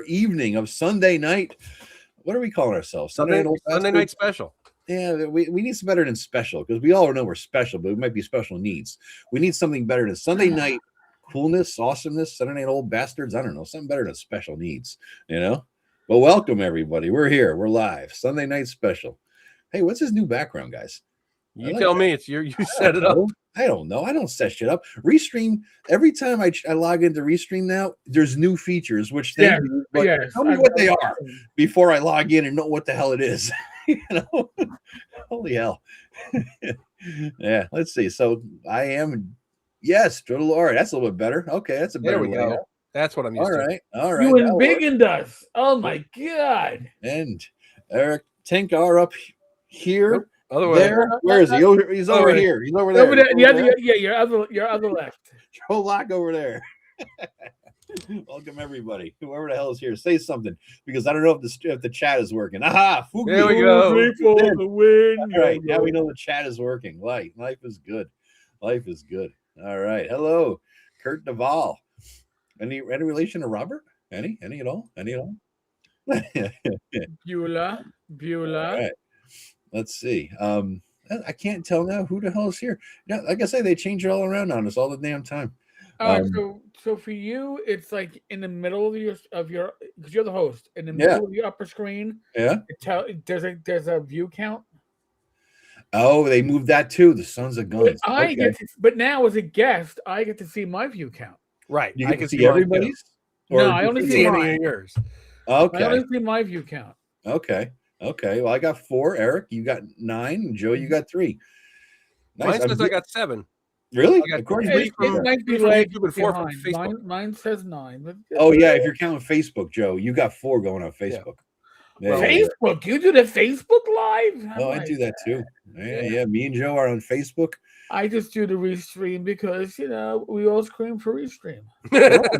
Evening of Sunday night. What are we calling ourselves? Sunday night special. Yeah, we need some better than special because we all know we're special, but we might be special needs. We need something better than Sunday night coolness, awesomeness, Sunday night old bastards. I don't know, something better than special needs, But welcome everybody. We're here. We're live. Sunday night special. Hey, what's his new background, guys? You tell me. It's you set it up. I don't know. I don't set shit up. Restream, every time I log into Restream now, there's new features, which tell me what they are before I log in and know what the hell it is. Holy hell. Yeah, let's see. So I am, yes, Laura. That's a little bit better. Okay, that's a better way. There we go. That's what I'm used to. All right. You embiggened us. Oh my God. And Eric Tink are up here. Other way. There. Where is he? He's over here. He's over there. Over there. Your other left. Lock over there. Welcome everybody. Whoever the hell is here, say something because I don't know if the chat is working. Aha! There we go. All right, now we know the chat is working. Life is good. Life is good. All right. Hello, Kurt Duvall. Any relation to Robert? Any at all? Any at all? Beulah. All right. Let's see. I can't tell now who the hell is here. Yeah, like I say, they change it all around on us all the damn time. So for you, it's like in the middle of your because you're the host in the middle of your upper screen. Yeah. There's a view count. Oh, they moved that too. The Sons of Guns. But now as a guest, I get to see my view count. Right. You can see everybody's. No, I only see any of yours. Okay. I only see my view count. Okay. Well, I got 4. Eric, you got 9. And Joe, you got 3. Nice. Mine says I got 7. Really? It might be like mine says 9. Oh yeah, if you're counting Facebook, Joe, you got 4 going on Facebook. Yeah. Facebook? You do the Facebook Live? Oh, I do that too. Yeah. Me and Joe are on Facebook. I just do the restream because we all scream for restream.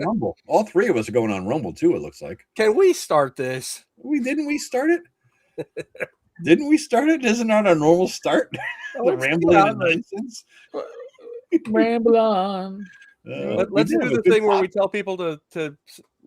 Rumble. All 3 of us are going on Rumble too. It looks like. Can we start this? Didn't we start it? Didn't we start it? Isn't that a normal start? The rambling nonsense. Ramble on. Let's do the thing where we tell people to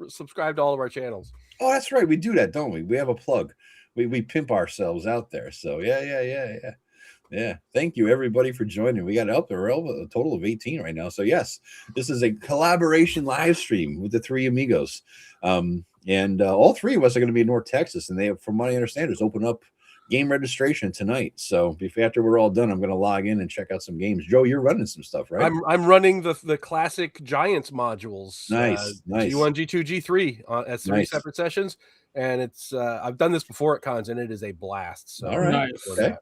subscribe to all of our channels. Oh, that's right. We do that, don't we? We have a plug. We pimp ourselves out there. So yeah. Thank you everybody for joining. We got up there a total of 18 right now. So yes, this is a collaboration live stream with the 3 amigos. And all 3 of us are going to be in North Texas, and they have, from what I understand, is open up game registration tonight. So after we're all done, I'm going to log in and check out some games. Joe, you're running some stuff, right? I'm running the classic Giants modules. Nice. G1, G2, G3 as 3 separate sessions, and it's I've done this before at cons, and it is a blast. So all right. Okay.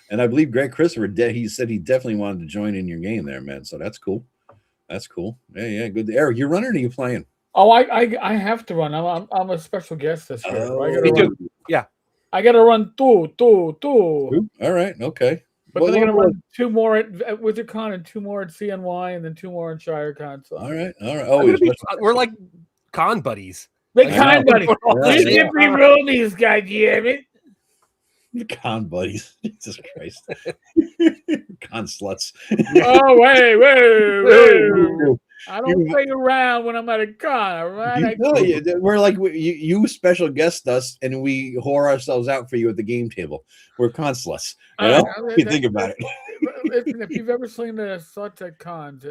And I believe Greg Christopher he said he definitely wanted to join in your game there, man. So that's cool. Yeah. Good. Eric, you running or are you playing? Oh, I have to run. I'm a special guest this year. Yeah. I gotta run two. All right, okay. But then I'm gonna run 2 more at WizardCon and 2 more at CNY and then 2 more at ShireCon. So. All right. Oh, we're like con buddies. We're con buddies. We get me roomies, goddammit. Con buddies. Jesus Christ. Con sluts. Oh, wait. I don't play around when I'm at a con, all right? We're like you special guest us, and we whore ourselves out for you at the game table. We're con sluts. You think about it. Listen, if you've ever seen the sluts at cons,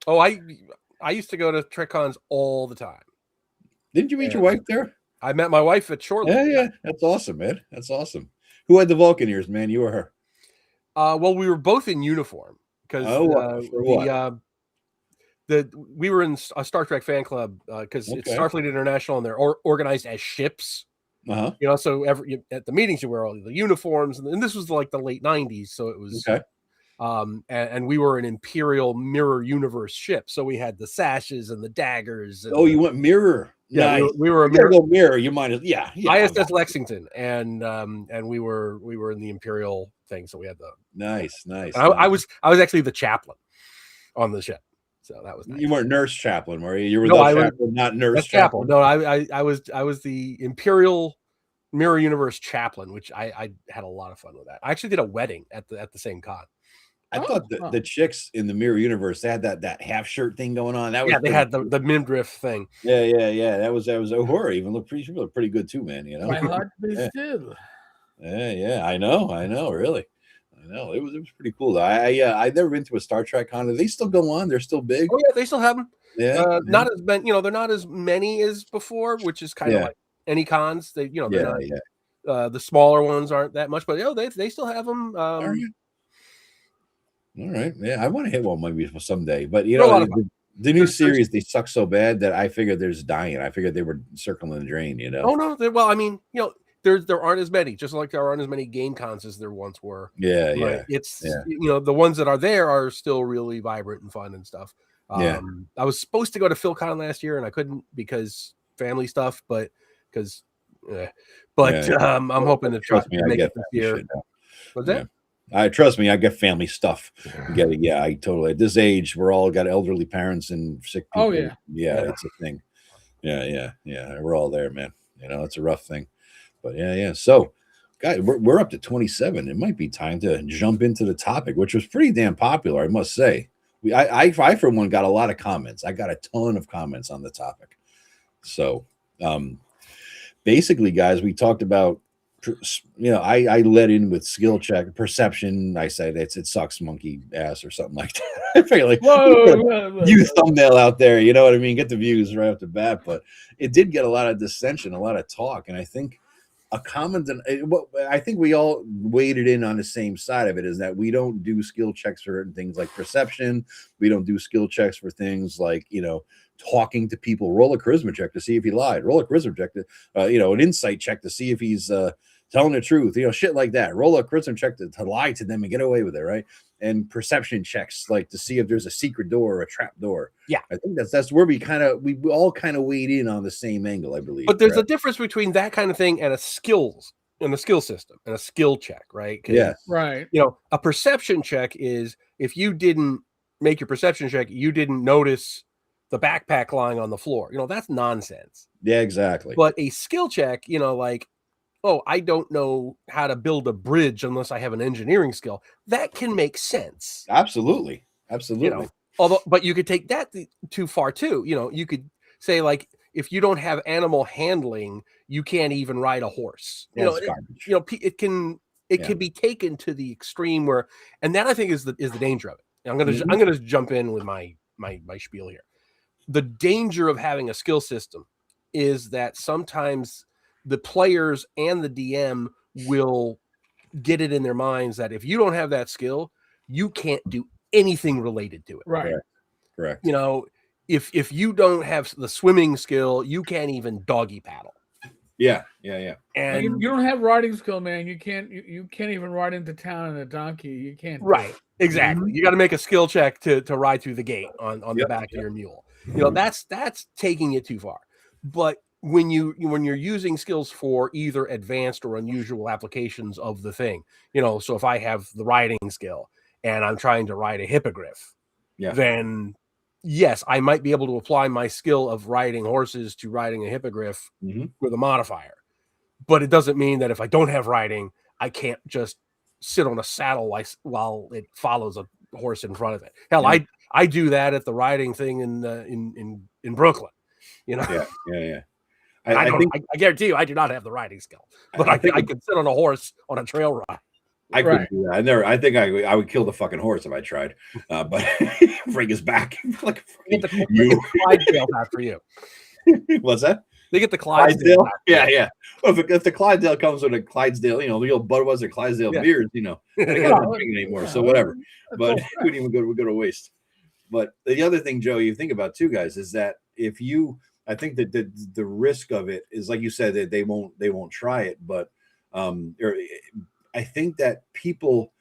I used to go to Trick Cons all the time. Didn't you meet your wife there? I met my wife at Shoreline. Yeah. That's awesome, man. That's awesome. Who had the Vulcan ears, man? You or her? Well, we were both in uniform because we were in a Star Trek fan club because it's Starfleet International and they're organized as ships. So at the meetings you wear all the uniforms, and this was like the late 90s, so it was and we were an Imperial mirror universe ship, so we had the sashes and the daggers. And you went mirror. Yeah, nice. we were a mirror. You might have, ISS Lexington, and we were in the Imperial thing, so we had the nice. I was actually the chaplain on the ship, so that was nice. You weren't nurse chaplain, were you? You were chaplain, not nurse chaplain. No, I was the Imperial Mirror Universe chaplain, which I had a lot of fun with that. I actually did a wedding at the same con. I thought the chicks in the Mirror Universe, they had that half shirt thing going on. That was they had the midriff thing. Yeah. That was horror. Even looked pretty good too, man. You know, my heart be still. Yeah. I know. Really. I know. It was pretty cool. I've never been to a Star Trek con. Do they still go on? They're still big. Oh yeah, they still have them. Yeah. Not as many. They're not as many as before, which is kind of like any cons. They they're not. The smaller ones aren't that much, but they still have them. All right. Yeah, I want to hit one maybe someday. But the new series, they suck so bad that I figured they're just dying. I figured they were circling the drain. Oh no. Well, I mean, there aren't as many, just like there aren't as many game cons as there once were. Yeah. It's the ones that are there are still really vibrant and fun and stuff. I was supposed to go to PhilCon last year and I couldn't because family stuff, I'm hoping to try to make it this year. What's that? Trust me, I get family stuff. I totally. At this age, we're all got elderly parents and sick people. Oh yeah, it's a thing. Yeah. We're all there, man. It's a rough thing, but yeah. So, guys, we're up to 27. It might be time to jump into the topic, which was pretty damn popular, I must say. I for one got a lot of comments. I got a ton of comments on the topic. So, basically, guys, we talked about. I led in with skill check, perception. I said it sucks, monkey ass, or something like that. I feel like you thumbnail out there, you know what I mean? Get the views right off the bat. But it did get a lot of dissension, a lot of talk, and I think I think we all waded in on the same side of it is that we don't do skill checks for certain things like perception. We don't do skill checks for things like talking to people. Roll a charisma check to see if he lied. Roll a charisma check to an insight check to see if he's telling the truth, shit like that. Roll a charisma check to lie to them and get away with it, right? And perception checks like to see if there's a secret door or a trap door. Yeah, I think that's where we all kind of weighed in on the same angle, I believe. But there's a difference between that kind of thing and a skill system and a skill check, right? Yeah, right. A perception check is if you didn't make your perception check, you didn't notice the backpack lying on the floor. That's nonsense. Yeah, exactly. But a skill check, like, oh, I don't know how to build a bridge unless I have an engineering skill. That can make sense. Absolutely. But you could take that too far too. You could say like, if you don't have animal handling, you can't even ride a horse. It can be taken to the extreme where, and that I think is the danger of it. I'm gonna jump in with my spiel here. The danger of having a skill system is that sometimes the players and the DM will get it in their minds that if you don't have that skill, you can't do anything related to it. Right. Correct. If you don't have the swimming skill, you can't even doggy paddle. Yeah. And you don't have riding skill, man. You can't even ride into town in a donkey. You can't. Right. Exactly. You got to make a skill check to ride through the gate on the back of your mule. That's taking it too far. But when you're using skills for either advanced or unusual applications of the thing, so if I have the riding skill and I'm trying to ride a hippogriff, then yes, I might be able to apply my skill of riding horses to riding a hippogriff with a modifier. But it doesn't mean that if I don't have riding, I can't just sit on a saddle while it follows a horse in front of it. Hell, I do that at the riding thing in Brooklyn. Yeah. I guarantee you, I do not have the riding skill, but I could sit on a horse on a trail ride. I couldn't do that. I think I would kill the fucking horse if I tried. But bring his back. Like the Clydesdale back for you. What's that? They get the Clydesdale. Yeah. Well, if the Clydesdale comes with a Clydesdale, the old Budweiser Clydesdale beers, they got no drinking anymore. So whatever. But we didn't even go to waste. But the other thing, Joe, you think about too, guys, is that I think that the risk of it is, like you said, that they won't try it. But I think that people,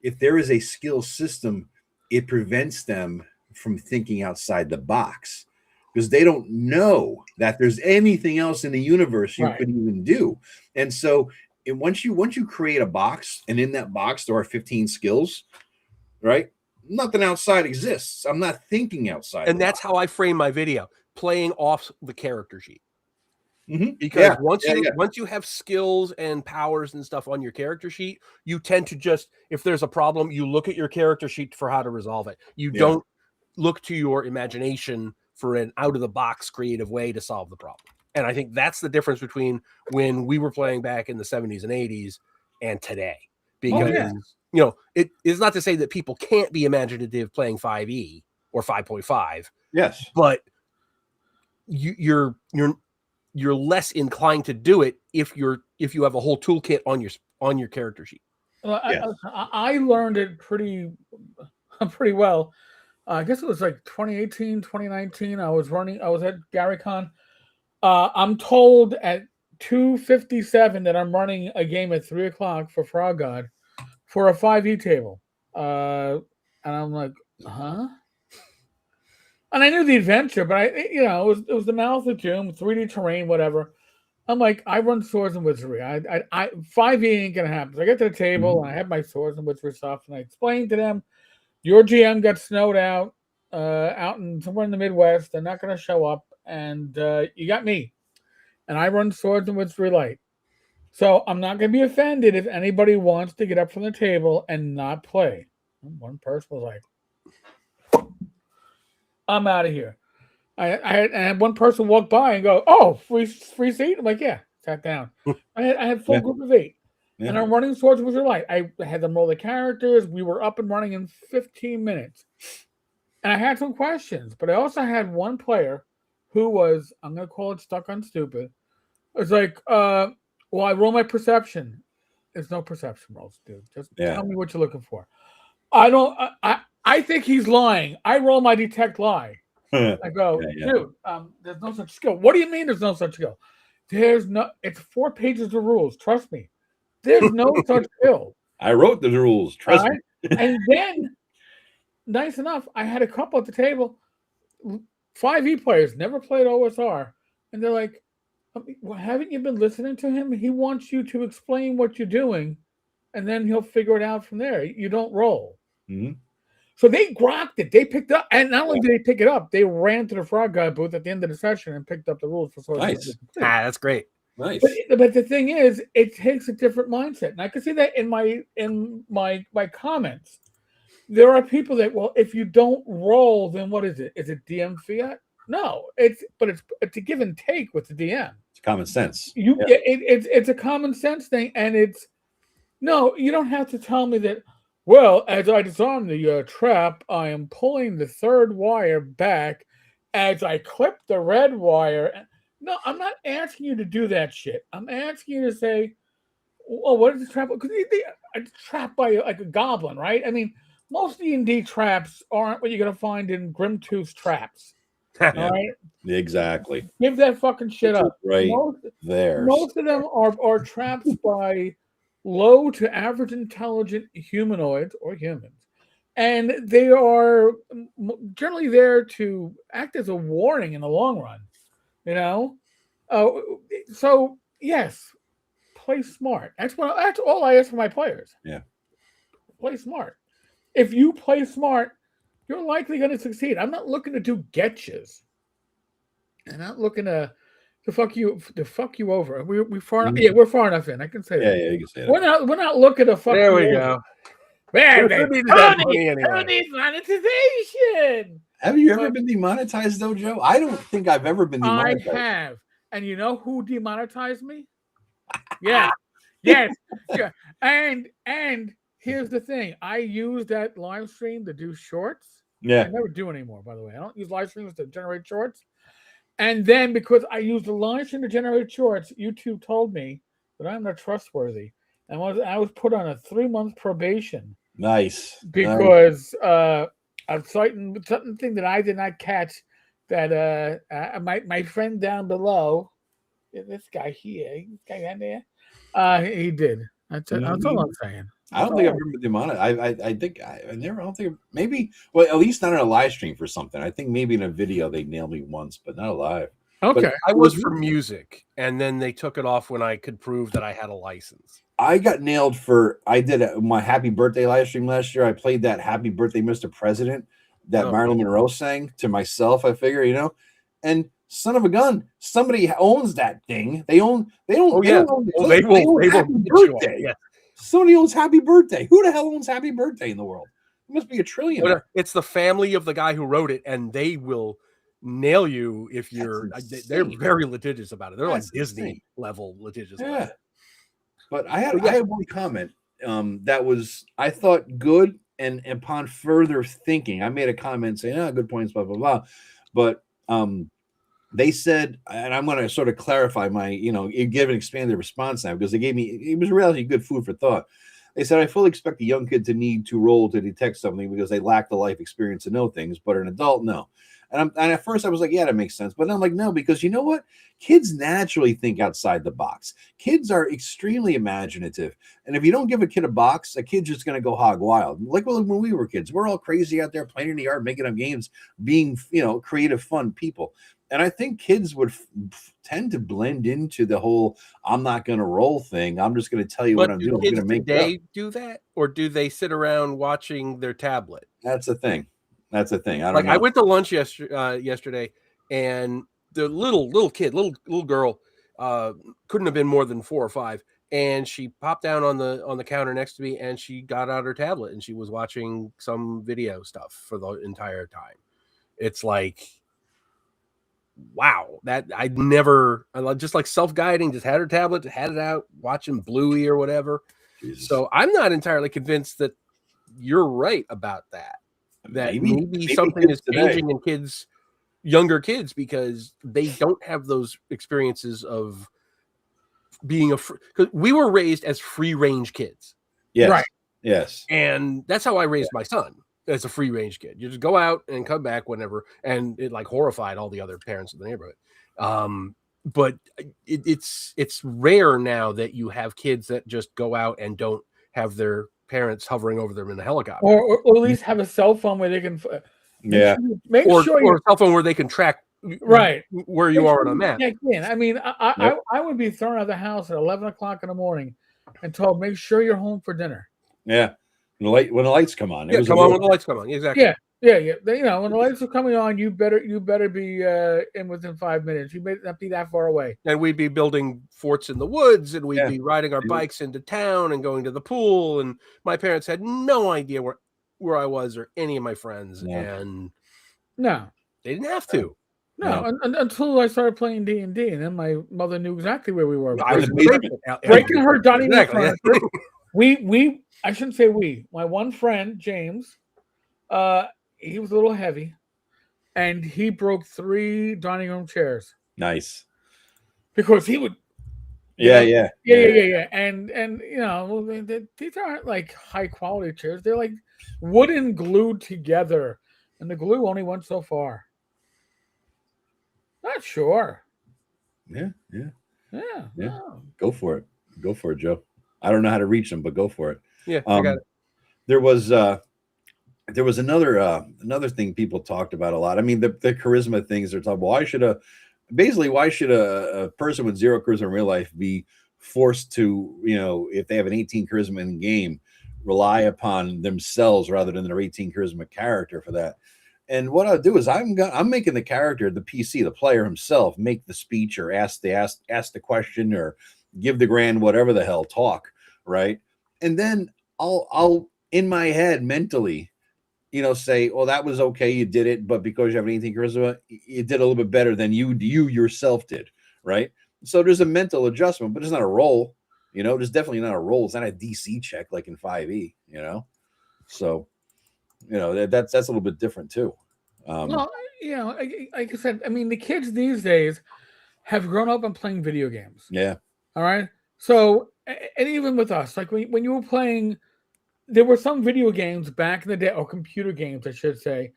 if there is a skill system, it prevents them from thinking outside the box because they don't know that there's anything else in the universe you could even do. And so once you create a box, and in that box there are 15 skills, right? Nothing outside exists. I'm not thinking outside. And that's how I frame my video, playing off the character sheet. Because once you have skills and powers and stuff on your character sheet, you tend to just, if there's a problem, you look at your character sheet for how to resolve it. You don't look to your imagination for an out-of-the-box creative way to solve the problem. And I think that's the difference between when we were playing back in the 70s and 80s and today. Because, it is not to say that people can't be imaginative playing 5e or 5.5. Yes. But you're less inclined to do it if you have a whole toolkit on your character sheet. Well, I learned it pretty well. I guess it was like 2018, 2019. I was at GaryCon. I'm told at 2:57 that I'm running a game at 3:00 for Frog God for a 5e table. And I'm like, huh? And I knew the adventure, but it was the Mouth of Doom, 3D terrain, whatever. I'm like, I run swords and wizardry. I 5e ain't gonna happen. So I get to the table and I have my swords and wizardry stuff, and I explained to them, your GM got snowed out in somewhere in the Midwest. They're not gonna show up, and you got me. And I run swords and wizardry light. So I'm not gonna be offended if anybody wants to get up from the table and not play. One person was like, I'm out of here. I had one person walk by and go, "Oh, free seat." I'm like, "Yeah." Sat down. I had full group of 8, and I'm running swords with your light. I had them roll the characters. We were up and running in 15 minutes, and I had some questions. But I also had one player who was, I'm going to call it stuck on stupid. It was like, "Well, I roll my perception." There's no perception rolls, dude. Just tell me what you're looking for. I don't. I think he's lying. I roll my detect lie. I go, dude, there's no such skill. What do you mean there's no such skill? It's 4 pages of rules. Trust me. There's no such skill. I wrote the rules. Trust me. And then, nice enough, I had a couple at the table, 5e players, never played OSR. And they're like, well, haven't you been listening to him? He wants you to explain what you're doing, and then he'll figure it out from there. You don't roll. Mm-hmm. So they grokked it. They picked up, and not only did they pick it up, they ran to the Frog Guy booth at the end of the session and picked up the rules for Sword. Nice. That's great. Nice. But the thing is, it takes a different mindset, and I can see that in my comments. There are people that, well, if you don't roll, then what is it? Is it DM fiat? No, it's a give and take with the DM. It's common sense. It's a common sense thing, and you don't have to tell me that. Well, as I disarm the trap, I am pulling the 3rd wire back as I clip the red wire. No, I'm not asking you to do that shit. I'm asking you to say, well, what is the trap? Because it's trapped by like a goblin, right? I mean, most D&D traps aren't what you're going to find in Grimtooth's traps. All right? Exactly. Give that fucking shit up. Right there. Most of them are traps by low to average intelligent humanoids or humans, and they are generally there to act as a warning in the long run, so yes, play smart. That's all I ask for my players. Play smart. If you play smart, you're likely going to succeed. I'm not looking to do getches. I'm not looking to fuck you over. We're far enough. Yeah, we're far enough in. I can say that. Yeah, you can say that. We're not looking to fuck. There you we over. go. Who needs monetization? Have you ever been demonetized though, Joe? I don't think I've ever been demonetized. I have. And you know who demonetized me? Yeah. Yes. Yeah. And here's the thing. I use that live stream to do shorts. Yeah. I never do anymore, by the way. I don't use live streams to generate shorts. And then because I used the live stream to generate shorts, YouTube told me that I'm not trustworthy. And I was put on a 3-month probation. Nice. Because of something that I did not catch that my friend down below, this guy here, this guy down there, he did. That's all I'm saying. I don't think I've ever been demonetized. I don't think maybe, well, at least not on a live stream for something. I think maybe in a video they nailed me once, but not live. Okay. But I was for music, and then they took it off when I could prove that I had a license. I got nailed for, I did my happy birthday live stream last year. I played that Happy Birthday, Mr. President that Marilyn Monroe sang to myself, I figure, and son of a gun, somebody owns that thing. They own. They don't. Oh they yeah. don't own They will. Happy Birthday. Yeah. Somebody owns Happy Birthday. Who the hell owns Happy Birthday in the world? It must be a trillionaire. It's the family of the guy who wrote it, and they will nail you if you're. They're very litigious about it. They're like Disney level litigious. Yeah. About it. But I had one comment that was, I thought, good, and upon further thinking, I made a comment saying, good points, blah blah blah. But they said, and I'm going to sort of clarify my, give an expanded response now, because they gave me, it was really good food for thought. They said, I fully expect a young kid to need to roll to detect something because they lack the life experience to know things, but an adult, no. And at first I was like, yeah, that makes sense. But then I'm like, no, because you know what? Kids naturally think outside the box. Kids are extremely imaginative. And if you don't give a kid a box, a kid's just going to go hog wild. Like when we were kids, we're all crazy out there playing in the yard, making up games, being, creative, fun people. And I think kids would tend to blend into the whole, I'm not going to roll thing. I'm just going to tell you what I'm doing. I'm going to make they do that? Or do they sit around watching their tablet? That's the thing. I don't know. I went to lunch yesterday, and the little kid, little girl, couldn't have been more than 4 or 5, and she popped down on the counter next to me, and she got out her tablet and she was watching some video stuff for the entire time. It's like, wow, that I just like self-guiding, just had her tablet, had it out, watching Bluey or whatever. Jesus. So I'm not entirely convinced that you're right about that. That maybe something is changing in younger kids, because they don't have those experiences of being because we were raised as free range kids. Yes. Right. Yes. And that's how I raised my son, as a free range kid. You just go out and come back whenever, and it like horrified all the other parents in the neighborhood. But it's rare now that you have kids that just go out and don't have their parents hovering over them in a helicopter, or at least have a cell phone where they can make sure or a cell phone where they can track where you are on a map. I mean, I would be thrown out of the house at 11 o'clock in the morning and told, make sure you're home for dinner. Yeah, when the lights come on. When the lights come on. Exactly. Yeah. When the lights are coming on, you better be in within 5 minutes. You may not be that far away. And we'd be building forts in the woods, and we'd be riding our bikes into town and going to the pool. And my parents had no idea where I was or any of my friends. And no, they didn't have to. No, until I started playing D&D, and then my mother knew exactly where we were. I was breaking her dining room furniture. I shouldn't say we. My one friend, James, he was a little heavy, and he broke 3 dining room chairs. Nice. Because he would. Yeah. And these aren't like high quality chairs. They're like wooden glued together, and the glue only went so far. Not sure. Yeah. No. Go for it, Joe. I don't know how to reach them, but go for it. Yeah, I got it. There was another thing people talked about a lot. I mean, the charisma things they're talking about. Why should a person with 0 charisma in real life be forced to, if they have an 18 charisma in game, rely upon themselves rather than their 18 charisma character for that? And what I'll do is I'm making the character, the PC, the player himself, make the speech or ask the question or give the grand whatever the hell talk, right? And then I'll in my head mentally, say, well, that was okay, you did it, but because you have an 18 charisma, you did a little bit better than you yourself did, right? So there's a mental adjustment, but it's not a roll, there's definitely not a roll. It's not a DC check like in 5e, so. That's a little bit different too. Well, like I said, I mean, the kids these days have grown up and playing video games. Yeah. All right. So, and even with us, like when you were playing, there were some video games back in the day, or computer games, I should say,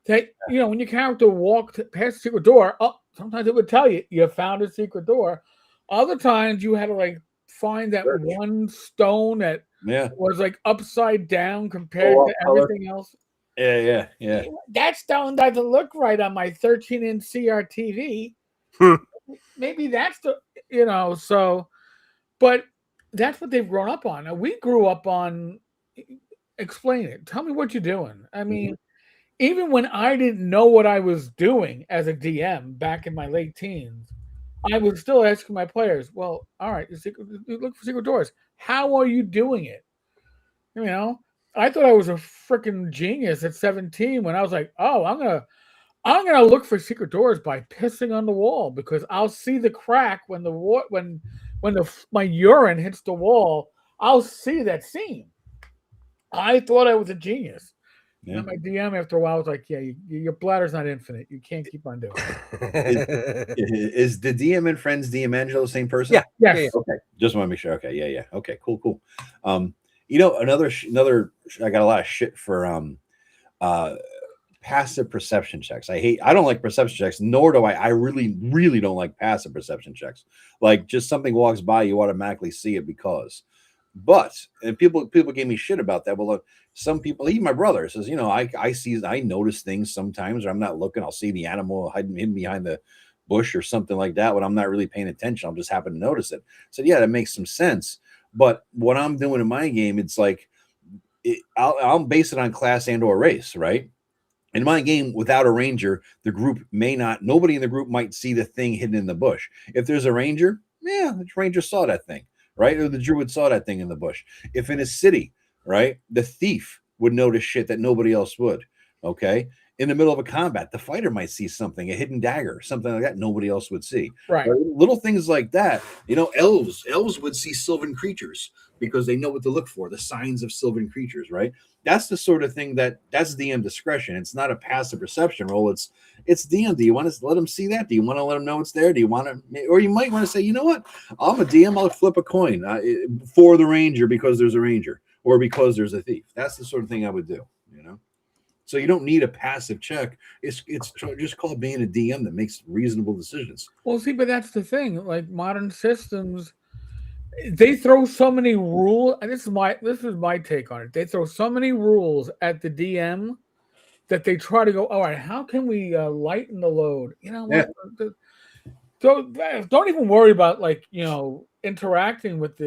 that when your character walked past the secret door, sometimes it would tell you found a secret door. Other times you had to like find that one stone that was like upside down compared to everything else. Yeah. That stone doesn't look right on my 13-inch CRT TV. Maybe that's so, but that's what they've grown up on. Now, we grew up on, explain it. Tell me what you're doing. I mean, even when I didn't know what I was doing as a DM back in my late teens, I was still asking my players, well, all right, you look for secret doors. How are you doing it? You know, I thought I was a freaking genius at 17 when I was like, oh, I'm gonna look for secret doors by pissing on the wall because I'll see the crack when my urine hits the wall. I'll see that seam. I thought I was a genius. Yeah. And my DM after a while was like, "Yeah, your bladder's not infinite. You can't keep on doing it." Is the DM and Friends D'Angelo the same person? Yeah. Yes. Yeah. Okay. Just want to make sure. Okay. Yeah. Okay. Cool. You know, another. I got a lot of shit for passive perception checks. I don't like perception checks, nor do I really don't like passive perception checks. Like just something walks by, you automatically see it because. But and people gave me shit about that. Well, some people, even my brother says, you know, I notice things sometimes, or I'm not looking. I'll see the animal hidden behind the bush or something like that when I'm not really paying attention. I'll just happen to notice it. So yeah, that makes some sense. But what I'm doing in my game, it's like I'll base it on class and or race, right? In my game, without a ranger, the group nobody in the group might see the thing hidden in the bush. If there's a ranger, yeah, the ranger saw that thing. Right? Or the druid saw that thing in the bush. If in a city, right, the thief would notice shit that nobody else would. Okay. In the middle of a combat, the fighter might see something, a hidden dagger, something like that nobody else would see. Right. Little things like that. You know, elves would see sylvan creatures because they know what to look for, the signs of sylvan creatures, right? That's the sort of thing that's DM discretion. It's not a passive perception roll. It's DM. Do you want to let them see that? Do you want to let them know it's there? Do you want to, or you might want to say, you know what? I'm a DM. I'll flip a coin for the ranger because there's a ranger or because there's a thief. That's the sort of thing I would do, you know? So you don't need a passive check. It's just called being a DM that makes reasonable decisions. Well, see, but that's the thing. Like modern systems, they throw so many rules, and this is my take on it. They throw so many rules at the DM that they try to go, all right, how can we lighten the load? You know what? Yeah. So don't even worry about interacting with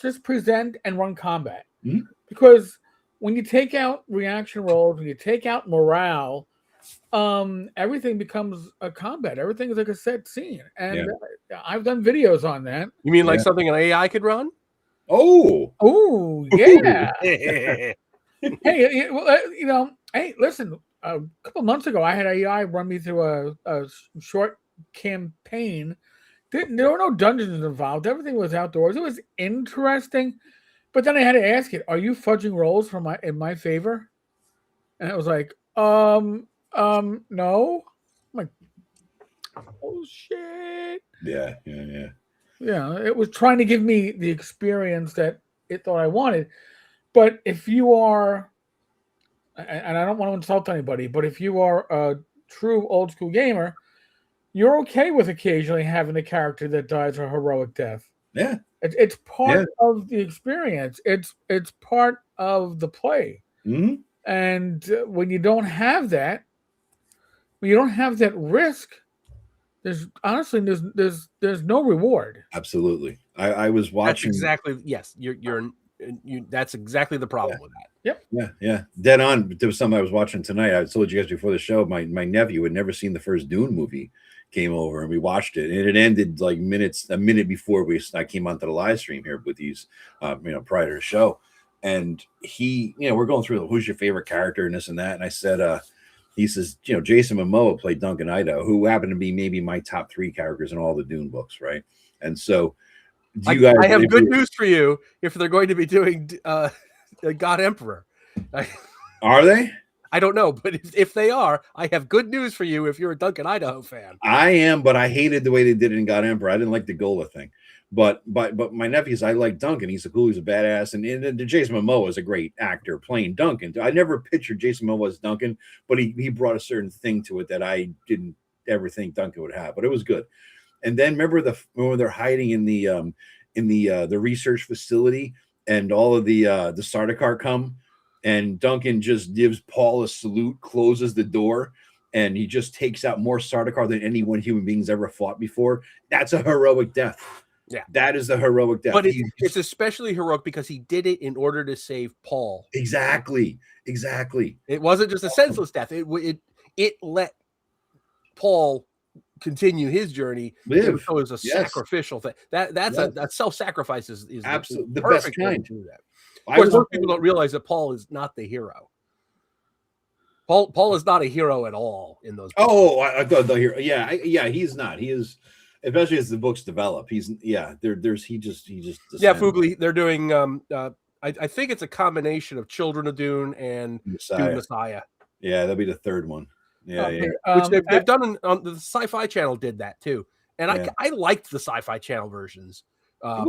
just present and run combat. Mm-hmm. Because when you take out reaction rolls, when you take out morale, everything becomes a combat. Everything is like a set scene, and I've done videos on that. You mean like something an AI could run? Oh, yeah. Hey, hey, listen. A couple months ago, I had AI run me through a short campaign. There were no dungeons involved. Everything was outdoors. It was interesting, but then I had to ask it, "Are you fudging rolls in my favor?" And it was like, no. I'm like, oh shit. Yeah. Yeah, it was trying to give me the experience that it thought I wanted. But if you are, and I don't want to insult anybody, but if you are a true old school gamer, you're okay with occasionally having a character that dies a heroic death. Yeah. It's part of the experience. It's part of the play. Mm-hmm. And when you don't have that risk, there's no reward. Absolutely. I was watching. That's exactly. Yes, you're. That's exactly the problem with that. Yep. Yeah. Dead on. There was something I was watching tonight. I told you guys before the show. My nephew had never seen the first Dune movie. Came over and we watched it, and it ended like a minute before I came onto the live stream here with these, prior to the show. And we're going through who's your favorite character and this and that. And I said, he says, Jason Momoa played Duncan Idaho, who happened to be maybe my top 3 characters in all the Dune books, right? And so, I have good news for you. If they're going to be doing God Emperor, are they? I don't know, but if they are, I have good news for you if you're a Duncan Idaho fan. I am, but I hated the way they did it in God Emperor. I didn't like the Gola thing. But my nephews, I like Duncan. He's cool. He's a badass. And Jason Momoa is a great actor playing Duncan. I never pictured Jason Momoa as Duncan, but he brought a certain thing to it that I didn't ever think Duncan would have. But it was good. And then remember when they're hiding in the research facility, and all of the Sardaukar come. And Duncan just gives Paul a salute, closes the door, and he just takes out more Sardaukar than any one human being's ever fought before. That's a heroic death. Yeah, that is the heroic death. But it's especially heroic because he did it in order to save Paul. Exactly. It wasn't just a senseless death. It let Paul continue his journey. It was a sacrificial thing. That's a self-sacrifice is absolutely the perfect best kind. to do that. Of course, most people don't realize that Paul is not the hero. Paul is not a hero at all in those books. Oh, I thought the hero. Yeah, he's not. He is, especially as the books develop. He just Fugly. They're doing I think it's a combination of Children of Dune and Dune Messiah. Yeah, that'll be the third one. Yeah. Which they've done on the Sci-Fi Channel did that too. And I liked the Sci-Fi Channel versions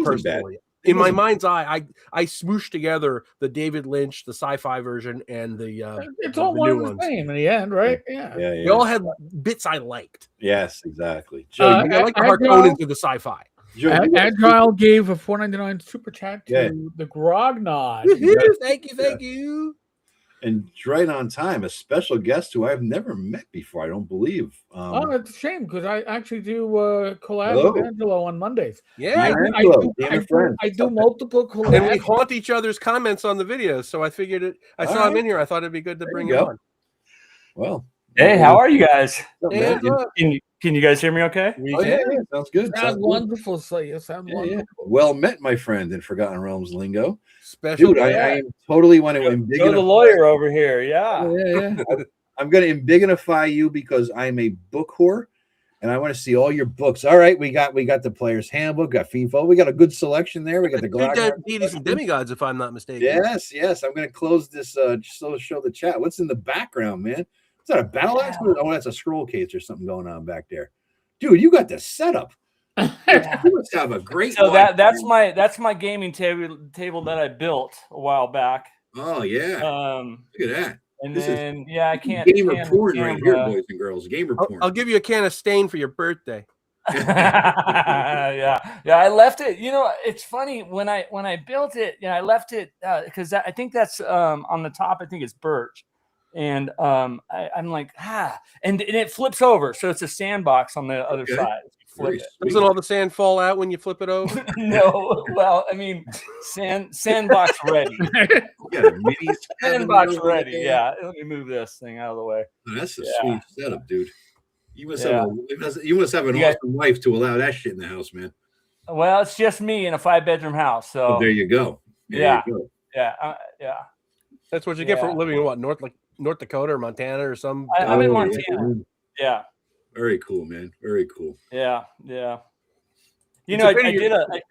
personally. In my mind's eye, I smooshed together the David Lynch, the sci-fi version, and the it's all one and the same in the end, right? Yeah. They all had bits I liked. Yes, exactly. Joe, I like the hard tone into the sci-fi. Agile gave a $4.99 super chat to the Grognod. Thank you. And right on time, a special guest who I've never met before, I don't believe. It's a shame because I actually do collab with Angelo on Mondays. Yeah, I do multiple collabs. And we haunt each other's comments on the videos, so I figured I saw him in here. I thought it'd be good to bring him on. Well, hey, how are you guys? Hey, can you guys hear me okay? Sounds good. Sounds wonderful. So you sound wonderful. Well met, my friend, in Forgotten Realms lingo. Special dude, I totally want to embiggenify the lawyer over here. Yeah. I'm going to embiggenify you because I'm a book whore, and I want to see all your books. All right, we got the Player's Handbook, got FIFO, we got a good selection there. We got the Glazar, Deities and Demigods, if I'm not mistaken. Yes. I'm going to close this just to show the chat. What's in the background, man? Is that a battle axe? Oh, that's a scroll case or something going on back there, dude. You got the setup. You must have a great. So that's my gaming table that I built a while back. Oh yeah. Look at that. And then I can't gamer porn right here, boys and girls. Gamer porn. I'll give you a can of Stain for your birthday. yeah. I left it. You know, it's funny when I built it. I left it because I think that's on the top. I think it's birch. And I'm like, and it flips over, so it's a sandbox on the other side. Flip it. Doesn't all the sand fall out when you flip it over? No, well, I mean, sandbox ready. Sandbox ready. Yeah, let me move this thing out of the way. Oh, that's a sweet setup, dude. You must have an awesome wife to allow that shit in the house, man. Well, it's just me in a 5-bedroom house, so there you go. Yeah. That's what you get for living in what, North Dakota or Montana or some. I'm in Montana. Yeah. Very cool, man. Very cool. Yeah. You know,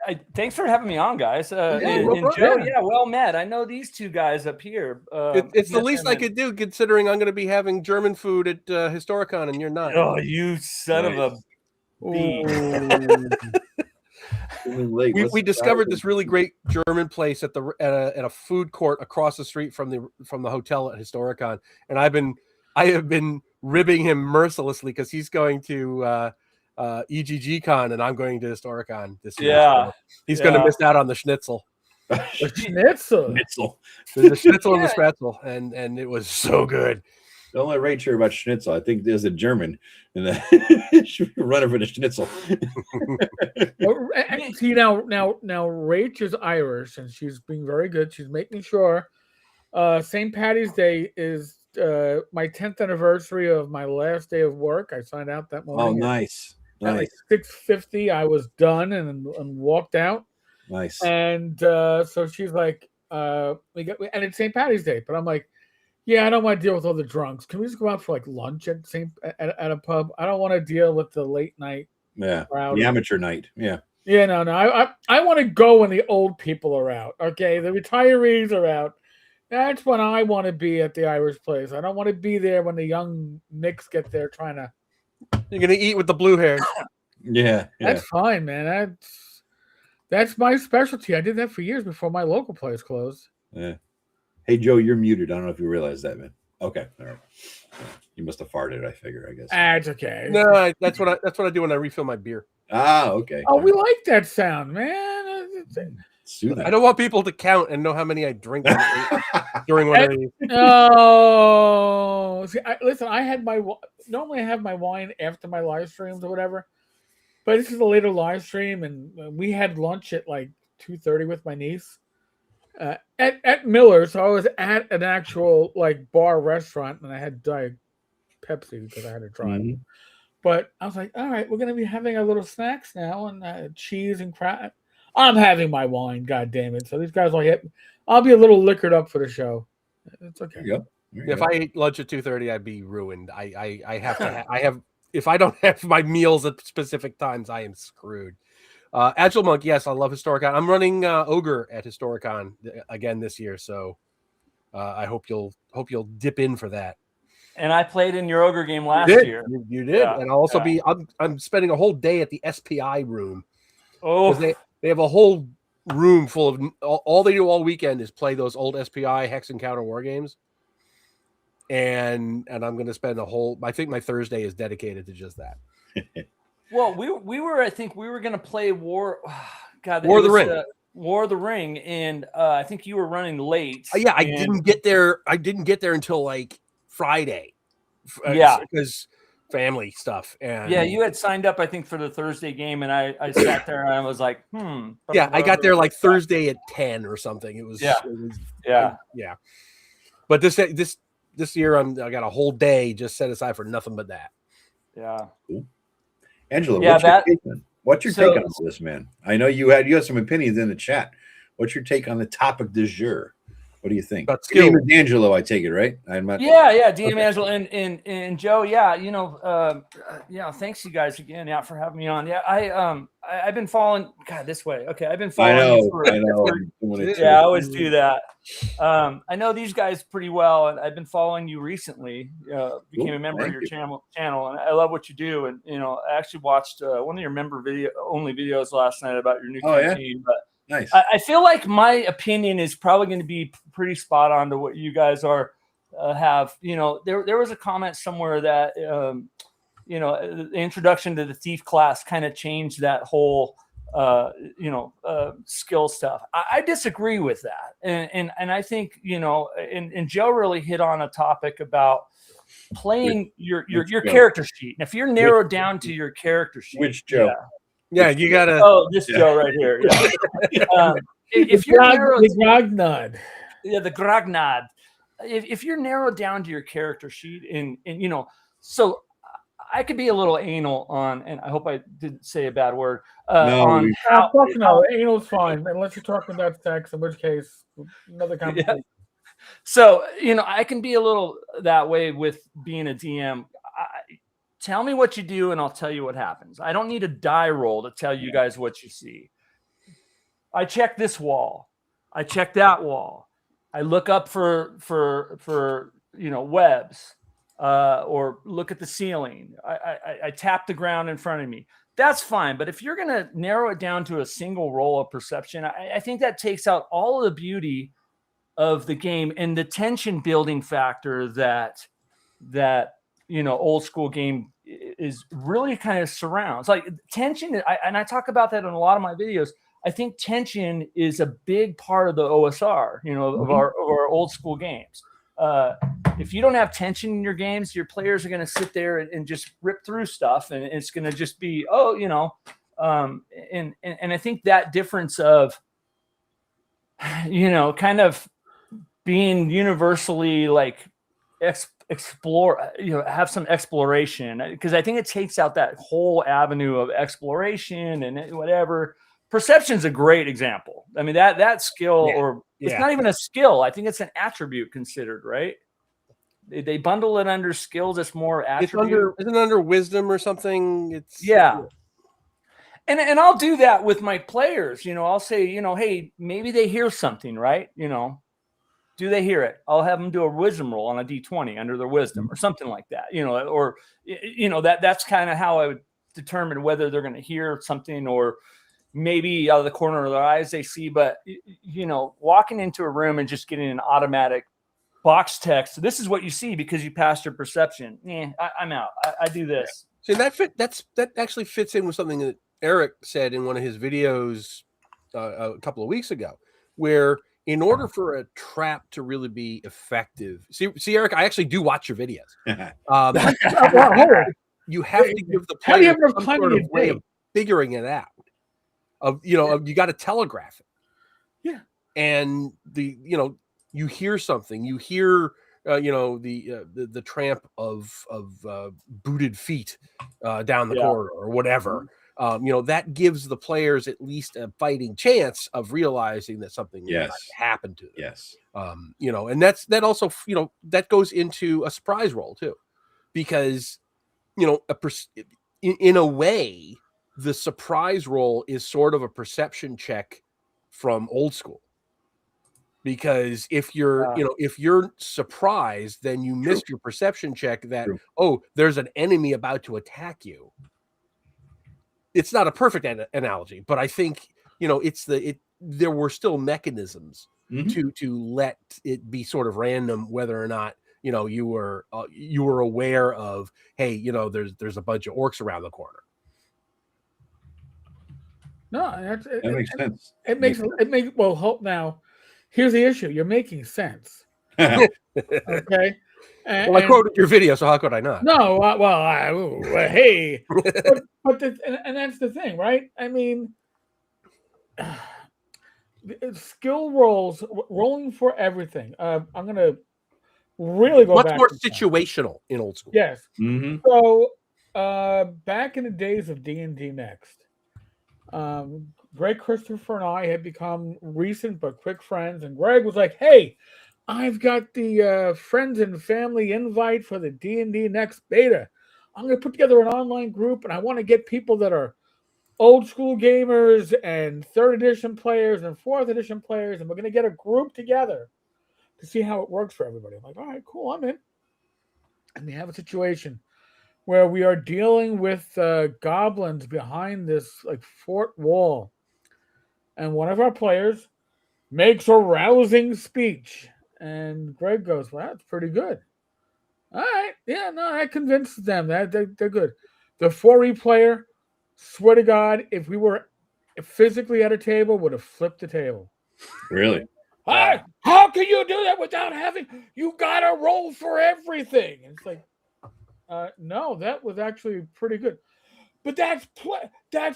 I thanks for having me on, guys. And Joe, well met. I know these two guys up here. It's the least I could do, considering I'm going to be having German food at Historicon, and you're not. Oh, you son of a we discovered this really great German place at a food court across the street from the hotel at Historicon, and I have been ribbing him mercilessly because he's going to EGG-Con and I'm going to Historicon this year. So he's going to miss out on the schnitzel. Schnitzel. The schnitzel and the spretzel, and it was so good. The only right here about schnitzel, I think there's a German, and should be running for the schnitzel. See now, Rach is Irish, and she's being very good. She's making sure. St. Patty's Day is my 10th anniversary of my last day of work. I signed out that morning. Oh, nice. At like 6:50, I was done and walked out. Nice. And so she's like, and it's St. Patty's Day, but I'm like, yeah, I don't want to deal with all the drunks. Can we just go out for like lunch at a pub? I don't want to deal with the late night. Yeah, the amateur night. Yeah. Yeah, no. I want to go when the old people are out. Okay, the retirees are out. That's when I want to be at the Irish place. I don't want to be there when the young Nicks get there trying to. You're gonna eat with the blue hair. Yeah. That's fine, man. That's my specialty. I did that for years before my local place closed. Yeah. Hey, Joe, you're muted. I don't know if you realize that, man. Okay, all right. You must have farted. I figure. I guess. It's okay. No, that's what I do when I refill my beer. Ah, okay. Oh, we like that sound, man. I don't want people to count and know how many I drink during one of these. Oh, see, listen. Normally I have my wine after my live streams or whatever. But this is a later live stream, and we had lunch at like 2:30 with my niece at Miller's. So I was at an actual like bar restaurant, and I had Diet Pepsi because I had to drive. Mhm. But I was like, all right, we're gonna be having our little snacks now, and cheese and crap. I'm having my wine, god damn it. So these guys will hit. I'll be a little liquored up for the show. It's okay. There you go. If I ate lunch at 2:30, I'd be ruined. I have to. I have. If I don't have my meals at specific times, I am screwed. Agile Monk, yes, I love Historicon. I'm running Ogre at Historicon again this year, so I hope you'll dip in for that. And I played in your Ogre game last year. You did, and I'll also be. I'm spending a whole day at the SPI room. Oh, they have a whole room full of all they do all weekend is play those old SPI Hex and Counter War games. And I'm going to spend I think my Thursday is dedicated to just that. Well, we were I think we were going to play War of the Ring. War of the Ring, and I think you were running late. Yeah, I didn't get there until like Friday. Because family stuff. And yeah, you had signed up I think for the Thursday game, and I sat there and I was like, Yeah, I got there like Thursday at 10 or something. It was yeah. But this year, I got a whole day just set aside for nothing but that. Yeah. Cool. Angela, what's your take on this, man? I know you had some opinions in the chat. What's your take on the topic du jour? What do you think? Your name is Angelo, I take it, right? I'm not. Yeah, D'Angelo and Joe. Yeah, thanks you guys again, for having me on. Yeah, I've been following. God, this way. Okay, I've been following. I know. I always do that. I know these guys pretty well, and I've been following you recently. Became a member of your channel, and I love what you do. And I actually watched one of your member only videos last night about your new campaign. But nice. I feel like my opinion is probably going to be pretty spot on to what you guys have. There was a comment somewhere that the introduction to the thief class kind of changed that whole skill stuff. I disagree with that, and I think and Joe really hit on a topic about playing your character sheet. And if you're narrowed down to your character sheet, which Joe? Yeah, you gotta. Oh, this Joe right here. Yeah. If you're narrowed, the grognard. Yeah, the grognard. If you're narrowed down to your character sheet, and so I could be a little anal on, and I hope I didn't say a bad word. No, anal's fine unless you're talking about sex, in which case another conversation. Yeah. So I can be a little that way with being a DM. Tell me what you do, and I'll tell you what happens. I don't need a die roll to tell you guys what you see. I check this wall. I check that wall. I look up for webs, or look at the ceiling. I tap the ground in front of me. That's fine. But if you're going to narrow it down to a single roll of perception, I think that takes out all of the beauty of the game and the tension building factor that old school game is really kind of surrounds. Like tension, and I talk about that in a lot of my videos. I think tension is a big part of the OSR, of our old school games. If you don't have tension in your games, your players are going to sit there and just rip through stuff, and it's going to just be, and I think that difference of, kind of being universally like explore, have some exploration, because I think it takes out that whole avenue of exploration and whatever. Perception's a great example. I mean, that skill, or it's not even a skill. I think it's an attribute considered, right? They bundle it under skills. It's more attribute. Isn't it under wisdom or something? It's And I'll do that with my players. I'll say, hey, maybe they hear something, right? Do they hear it? I'll have them do a wisdom roll on a D20 under their wisdom or something like that. That's kind of how I would determine whether they're going to hear something, or maybe out of the corner of their eyes they see. But walking into a room and just getting an automatic box text, this is what you see because you passed your perception. I'm out. I do this. See, that actually fits in with something that Eric said in one of his videos a couple of weeks ago, where in order for a trap to really be effective, see, Eric, I actually do watch your videos. You have to give the player some sort of way of figuring it out. You got to telegraph it. Yeah. And you hear something, you hear the tramp of booted feet down the corridor or whatever. That gives the players at least a fighting chance of realizing that something happened to them. Yes. And that also that goes into a surprise roll too, because in a way the surprise roll is sort of a perception check from old school. Because if you're surprised, then you missed your perception check that, there's an enemy about to attack you. It's not a perfect analogy, but I think, there were still mechanisms to let it be sort of random, whether or not, you were aware of, hey, there's a bunch of orcs around the corner. No, that makes sense. It makes hope now. Here's the issue: you're making sense. Okay. I quoted your video, so how could I not? No, hey, but that's the thing, right? I mean, skill rolls, rolling for everything. I'm gonna really go much back more situational in old school. Yes. Mm-hmm. So, back in the days of D&D Next, Greg Christopher and I had become recent but quick friends, and Greg was like, "Hey, I've got the friends and family invite for the D&D Next beta. I'm going to put together an online group, and I want to get people that are old school gamers and 3rd edition players and 4th edition players, and we're going to get a group together to see how it works for everybody." I'm like, "All right, cool, I'm in." And we have a situation where we are dealing with goblins behind this fort wall. And one of our players makes a rousing speech. And Greg goes, "Well, that's pretty good." All right. Yeah, no, I convinced them that they're good. The 4E player, swear to God, if we were physically at a table, would have flipped the table. Really? How can you do that without having... You got to roll for everything. And it's like, no, that was actually pretty good. But that's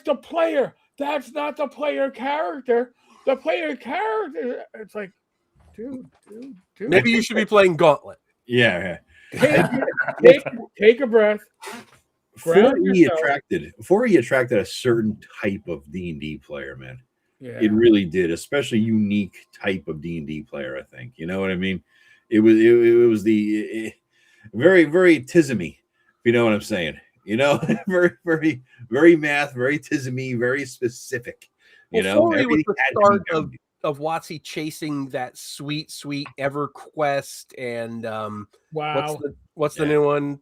the player. That's not the player character. The player character. It's like, dude. Maybe you should be playing Gauntlet. Yeah. Take a breath. 4E attracted a certain type of D&D player, man. Yeah. It really did, especially unique type of D&D player. I think you know what I mean. It was the very, very tismy. If you know what I'm saying. Very, very, very math, very tismy, very specific. Was the start of WotC chasing that sweet EverQuest and wow. What's the new one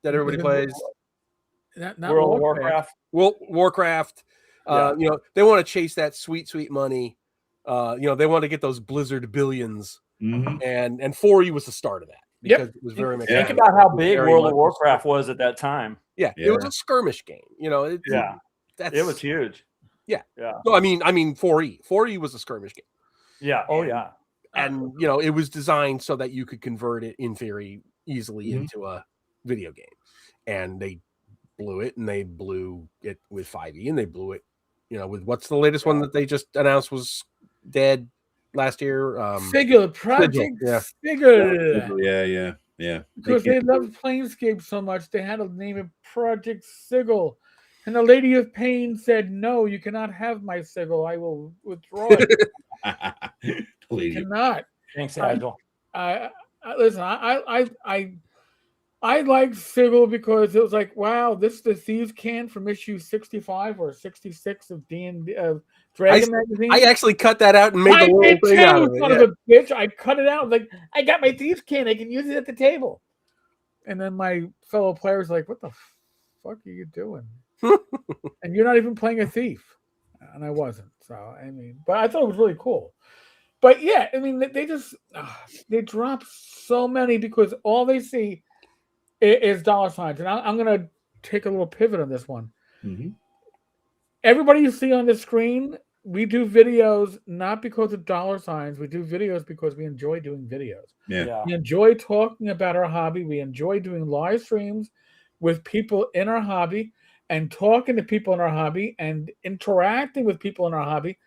that everybody plays? Not World of Warcraft. Warcraft. They want to chase that sweet money. They want to get those Blizzard billions, and 4E was the start of that. Because it was very think about how big World of Warcraft was at that time. Yeah, it was a skirmish game. It was huge. Yeah. So I mean 4E. 4E was a skirmish game. Yeah. And it was designed so that you could convert it in theory easily into a video game. And they blew it, and they blew it with 5E, and they blew it, with what's the latest one that they just announced was dead last year? Project Sigil. Yeah. Because they loved Planescape so much, they had to name it Project Sigil. And the Lady of Pain said, "No, you cannot have my sigil. I will withdraw it." You cannot. Thanks, Agile. Listen, I like sigil because it was like, wow, this is the Thieves' Can from issue 65 or 66 of D&D Dragon Magazine. I actually cut that out and made the whole thing out of it. Son of a bitch. I cut it out. Like, I got my Thieves' Can. I can use it at the table. And then my fellow players like, "What the fuck are you doing?" And you're not even playing a thief. And I wasn't. So, but I thought it was really cool. But yeah, they drop so many because all they see is dollar signs. And I'm going to take a little pivot on this one. Mm-hmm. Everybody you see on the screen, we do videos not because of dollar signs. We do videos because we enjoy doing videos. Yeah. We enjoy talking about our hobby. We enjoy doing live streams with people in our hobby. and talking to people in our hobby and interacting with people in our hobby.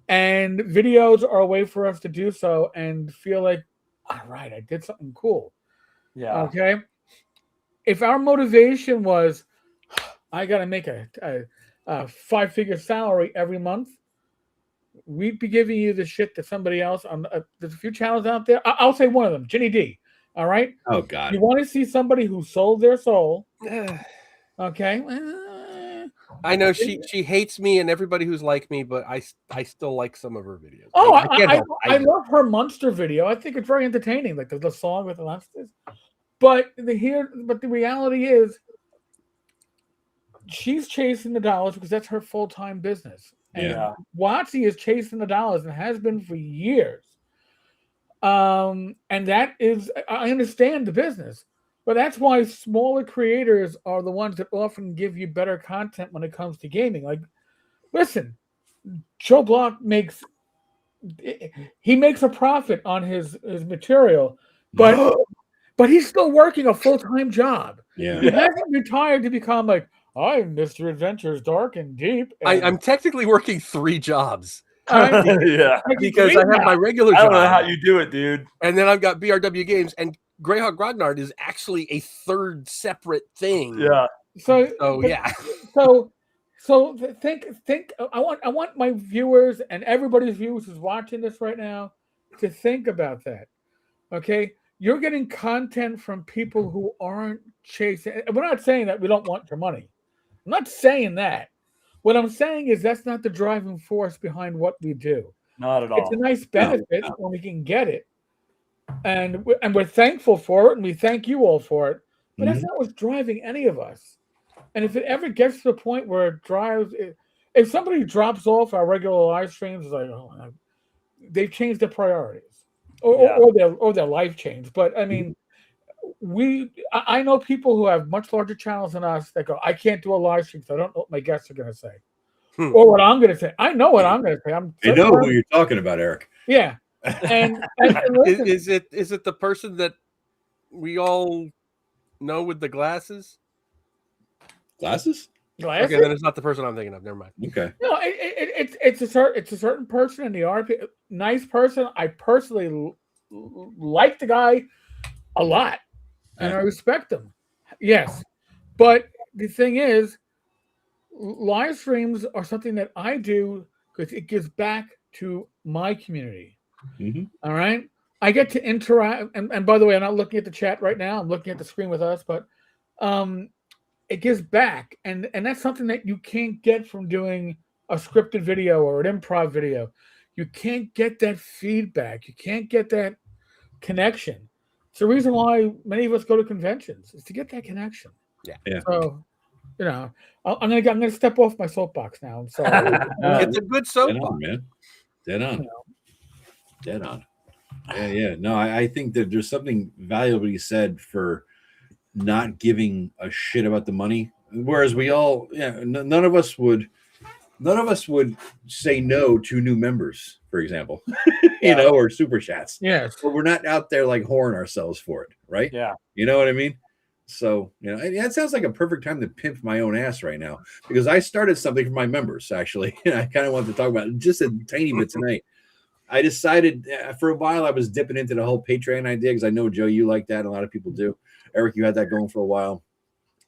And videos are a way for us to do so and feel like, all right, I did something cool. Yeah. Okay. If our motivation was, I got to make a 5-figure salary every month, we'd be giving you the shit that somebody else on. There's a few channels out there. I'll say one of them, Ginny D. All right. Oh God. You want to see somebody who sold their soul? Okay. I know she hates me and everybody who's like me, but I still like some of her videos. Oh, I love her monster video. I think it's very entertaining, like the song with the monsters. But the reality is, she's chasing the dollars because that's her full-time business. And WotC is chasing the dollars and has been for years. And that is, I understand the business. But that's why smaller creators are the ones that often give you better content when it comes to gaming. Like, listen, Joe Block makes a profit on his material, but he's still working a full-time job. Yeah. He hasn't retired to become like, I'm Mr. Adventures Dark and Deep. And I'm technically working 3 jobs. Yeah. Because I have my regular job. I don't know how you do it, dude. And then I've got BRW Games, and Greyhawk Grognard is actually a third separate thing. Yeah. So think. I want my viewers and everybody's viewers who's watching this right now to think about that. Okay, you're getting content from people who aren't chasing. We're not saying that we don't want your money. I'm not saying that. What I'm saying is that's not the driving force behind what we do. Not at all. It's a nice benefit when we can get it. And we're thankful for it, and we thank you all for it. But that's not what's driving any of us. And if it ever gets to the point where it drives, if somebody drops off our regular live streams, it's like, oh, they've changed their priorities, or their life changed. But I mean, I know people who have much larger channels than us that go, I can't do a live stream, so I don't know what my guests are going to say, or what I'm going to say. I know what I'm going to say. I know who you're talking about, Eric. Yeah. And is it the person that we all know with the glasses? Glasses? Okay, then it's not the person I'm thinking of. Never mind. Okay. No, it's a certain person in the RP. Nice person. I personally like the guy a lot, and I respect him. Yes, but the thing is, live streams are something that I do because it gives back to my community. All right, I get to interact, and by the way, I'm not looking at the chat right now. I'm looking at the screen with us, but it gives back, and that's something that you can't get from doing a scripted video or an improv video. You can't get that feedback. You can't get that connection. It's the reason why many of us go to conventions, is to get that connection. Yeah. So, I'm gonna step off my soapbox now. I'm sorry. It's a good soapbox, man. Dead on. Dead on. Yeah. No, I think that there's something valuably said for not giving a shit about the money. Whereas we all, none of us would say no to new members, for example, or super chats. Yes. But we're not out there like whoring ourselves for it, right? Yeah. You know what I mean? So, that sounds like a perfect time to pimp my own ass right now, because I started something for my members, actually. And I kind of wanted to talk about it just a tiny bit tonight. I decided for a while I was dipping into the whole Patreon idea because I know, Joe, you like that. A lot of people do. Eric, you had that going for a while.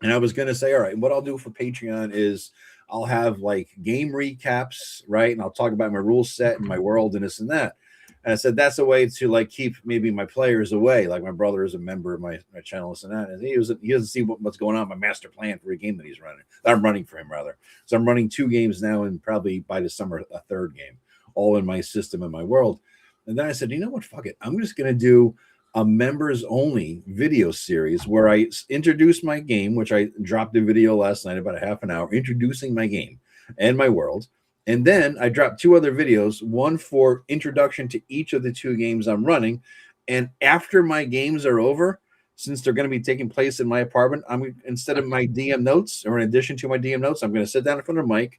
And I was going to say, all right, what I'll do for Patreon is I'll have like game recaps, right? And I'll talk about my rule set and my world and this and that. And I said, that's a way to like keep maybe my players away. Like my brother is a member of my channel, this and that. And he doesn't see what's going on, my master plan for a game that he's running. That I'm running for him, rather. So I'm running 2 games now, and probably by the summer, a 3rd game, all in my system and my world. And then I said, you know what? Fuck it. I'm just going to do a members only video series where I introduce my game, which I dropped a video last night, about a half an hour, introducing my game and my world. And then I dropped 2 other videos, one for introduction to each of the 2 games I'm running. And after my games are over, since they're going to be taking place in my apartment, instead of my DM notes, or in addition to my DM notes, I'm going to sit down in front of Myke,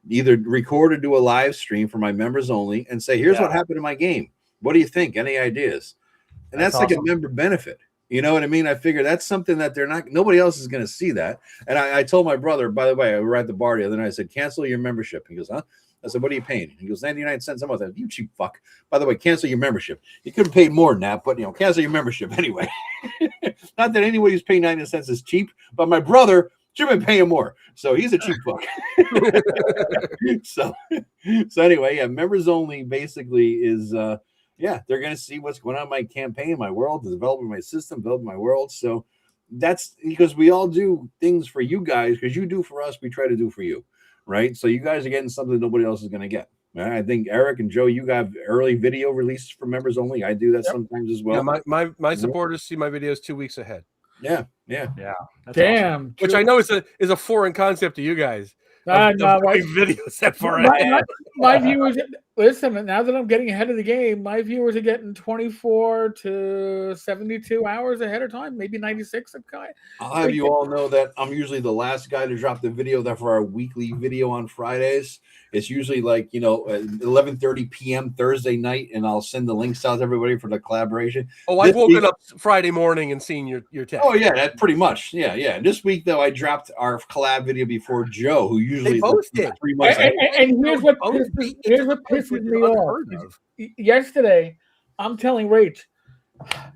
either record or do a live stream for my members only, and say, here's what happened in my game. What do you think? Any ideas? And that's like awesome. A member benefit. You know what I mean? I figure that's something that nobody else is going to see that. And I told my brother, by the way, we were at the bar the other night. I said, cancel your membership. He goes, huh? I said, what are you paying? He goes, 99 cents a month. I said, you cheap fuck. By the way, cancel your membership. You could have paid more than that, but cancel your membership anyway. Not that anybody who's paying 99 cents is cheap, but my brother should have been paying more. So he's a cheap fuck. so anyway, yeah, members only basically is they're going to see what's going on in my campaign, my world, developing my system, building my world. So that's because we all do things for you guys, because you do for us, we try to do for you, right? So you guys are getting something nobody else is going to get. Right? I think Eric and Joe, you got early video releases for members only. I do that sometimes as well. Yeah, my supporters see my videos 2 weeks ahead. Yeah. Damn. Awesome. Which I know is a foreign concept to you guys. Videos that far ahead. My viewers, listen, now that I'm getting ahead of the game, my viewers are getting 24 to 72 hours ahead of time, maybe 96. I'll have you all know that I'm usually the last guy to drop the video that for our weekly video on Fridays. It's usually like, 11:30 p.m. Thursday night, and I'll send the links out to everybody for the collaboration. Oh, I've woken up Friday morning and seen your text. Oh, yeah, that pretty much. Yeah. And this week, though, I dropped our collab video before Joe, who usually posted 3 months ahead. And here's what pisses me off. Yesterday, I'm telling Rach,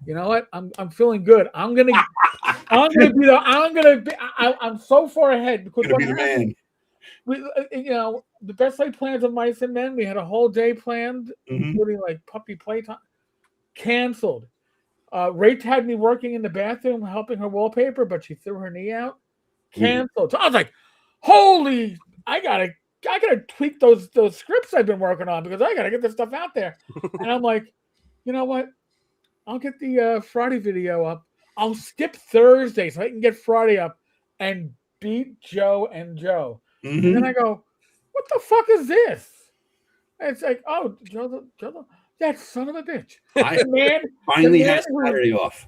you know what? I'm feeling good. I'm so far ahead because Gonna be the man. The best laid plans of Mice and Men. We had a whole day planned, including like puppy playtime. Canceled. Rach had me working in the bathroom helping her wallpaper, but she threw her knee out. Canceled. So I was like, "Holy! I gotta tweak those scripts I've been working on because I gotta get this stuff out there." And I'm like, you know what? I'll get the Friday video up. I'll skip Thursday so I can get Friday up and beat Joe and Joe. And then I go, what the fuck is this? And it's like, oh, Joe, that son of a bitch. I finally had Saturday off.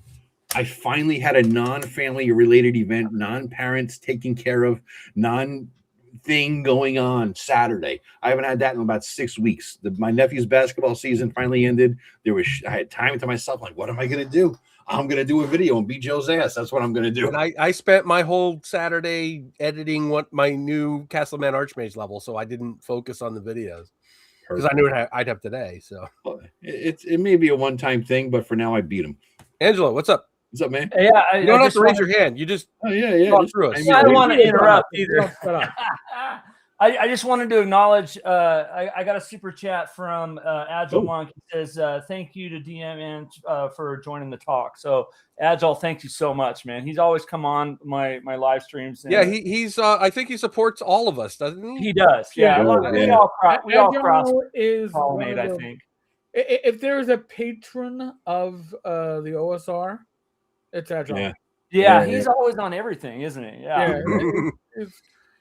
I finally had a non-family related event, non-parents taking care of, non-thing going on Saturday. I haven't had that in about 6 weeks. My nephew's basketball season finally ended. I had time to myself. Like, what am I going to do? I'm going to do a video and beat Joe's ass. That's what I'm going to do. And I spent my whole Saturday editing my new Castleman Archmage level, so I didn't focus on the videos because I knew I'd have today. So it may be a one-time thing, but for now I beat him. Angelo, what's up? What's up, man? Yeah, you don't have to raise your hand. You just talk through us. I don't want to interrupt either. I just wanted to acknowledge I got a super chat from Agile Monk. He says, thank you to DM for joining the talk. So Agile, thank you so much, man. He's always come on my live streams. Yeah, he's I think he supports all of us, doesn't he? He does. Yeah. We all cross pollinate, I think. If there's a patron of the OSR, it's Agile. Yeah, he's always on everything, isn't he? Yeah.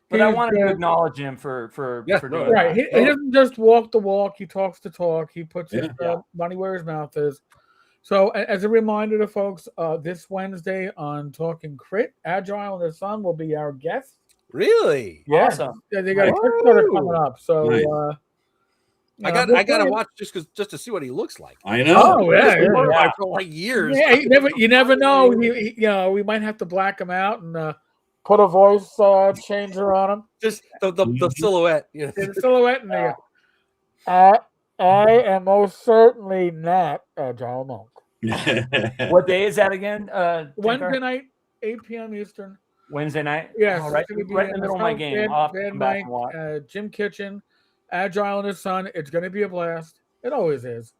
But I wanted to acknowledge him for doing right. He doesn't just walk the walk; he talks the talk. He puts his money where his mouth is. So, as a reminder to folks, this Wednesday on Talking Crit, Agile and the Sun will be our guest. Really? Yeah. Awesome. They got a Kickstarter coming up. So, I got to watch just to see what he looks like. I know. Oh yeah. For like years. Yeah, you never know. We might have to black him out and put a voice changer on him. Just the silhouette. The silhouette in there. I am most certainly not Agile Monk. What day is that again? Wednesday night, 8 p.m. Eastern. Wednesday night? Yes. Right in the middle of my game. Mike, Jim Kitchen, Agile and his Son. It's going to be a blast. It always is.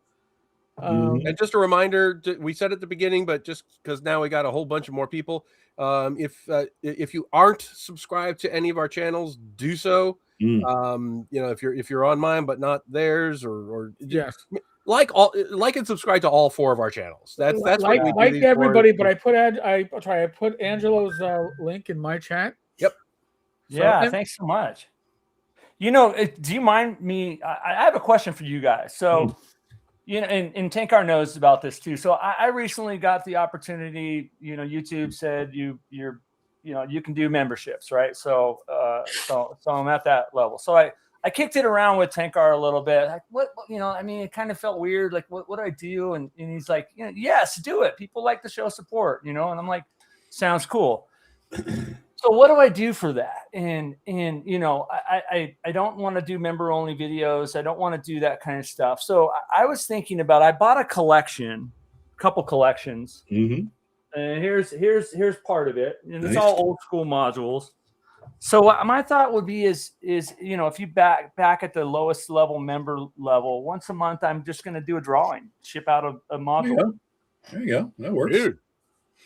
And just a reminder, we said at the beginning, but just because now we got a whole bunch of more people, if you aren't subscribed to any of our channels, do so. If you're on mine but not theirs, or yes, like and subscribe to all 4 of our channels. That's like everybody. But I put Angelo's link in my chat. Yep. So, thanks so much. Do you mind me? I have a question for you guys. So. And Tankar knows about this too. So I recently got the opportunity. YouTube said you can do memberships, right? So I'm at that level. So I I kicked it around with Tenkar a little bit. Like, what, you know, I mean, it kind of felt weird. Like, what do I do? And he's like, you know, yes, do it. People like to show support, you know? And I'm like, sounds cool. So what do I do for that? And you know, I don't want to do member only videos. I don't want to do that kind of stuff. So I was thinking about, I bought a couple collections. Mm-hmm. And here's part of it. And it's all old school modules. So my thought would be is you know, if you back at the lowest level member level, once a month, I'm just going to do a drawing, ship out a module. There you go. That works. Dude.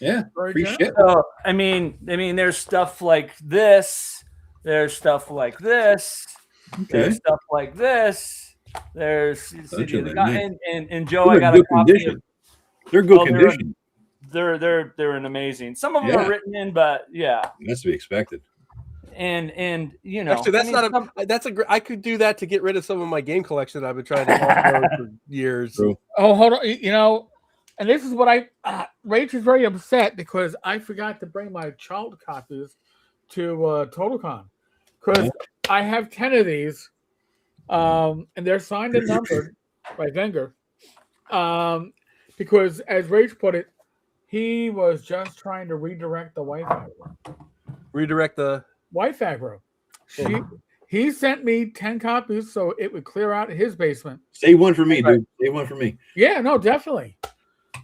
Yeah. Free ship. So, I mean, there's stuff like this. There's stuff like this. Okay. There's stuff like this. There's and Joe, They're I got a copy condition. of. They're good condition. They're an amazing. Some of them are written in, but yeah, that's to be expected. And you know, actually, that's I could do that to get rid of some of my game collection I've been trying to offload for years. True. Oh, hold on. You know, and this is what Rach is very upset because I forgot to bring my child copies to TotalCon because I have 10 of these, and they're signed and numbered by Wenger. Because as Rach put it, he was just trying to redirect the wife aggro. Redirect the wife aggro. He sent me 10 copies so it would clear out his basement. Save one for me, dude. Save one for me. Yeah, no, definitely.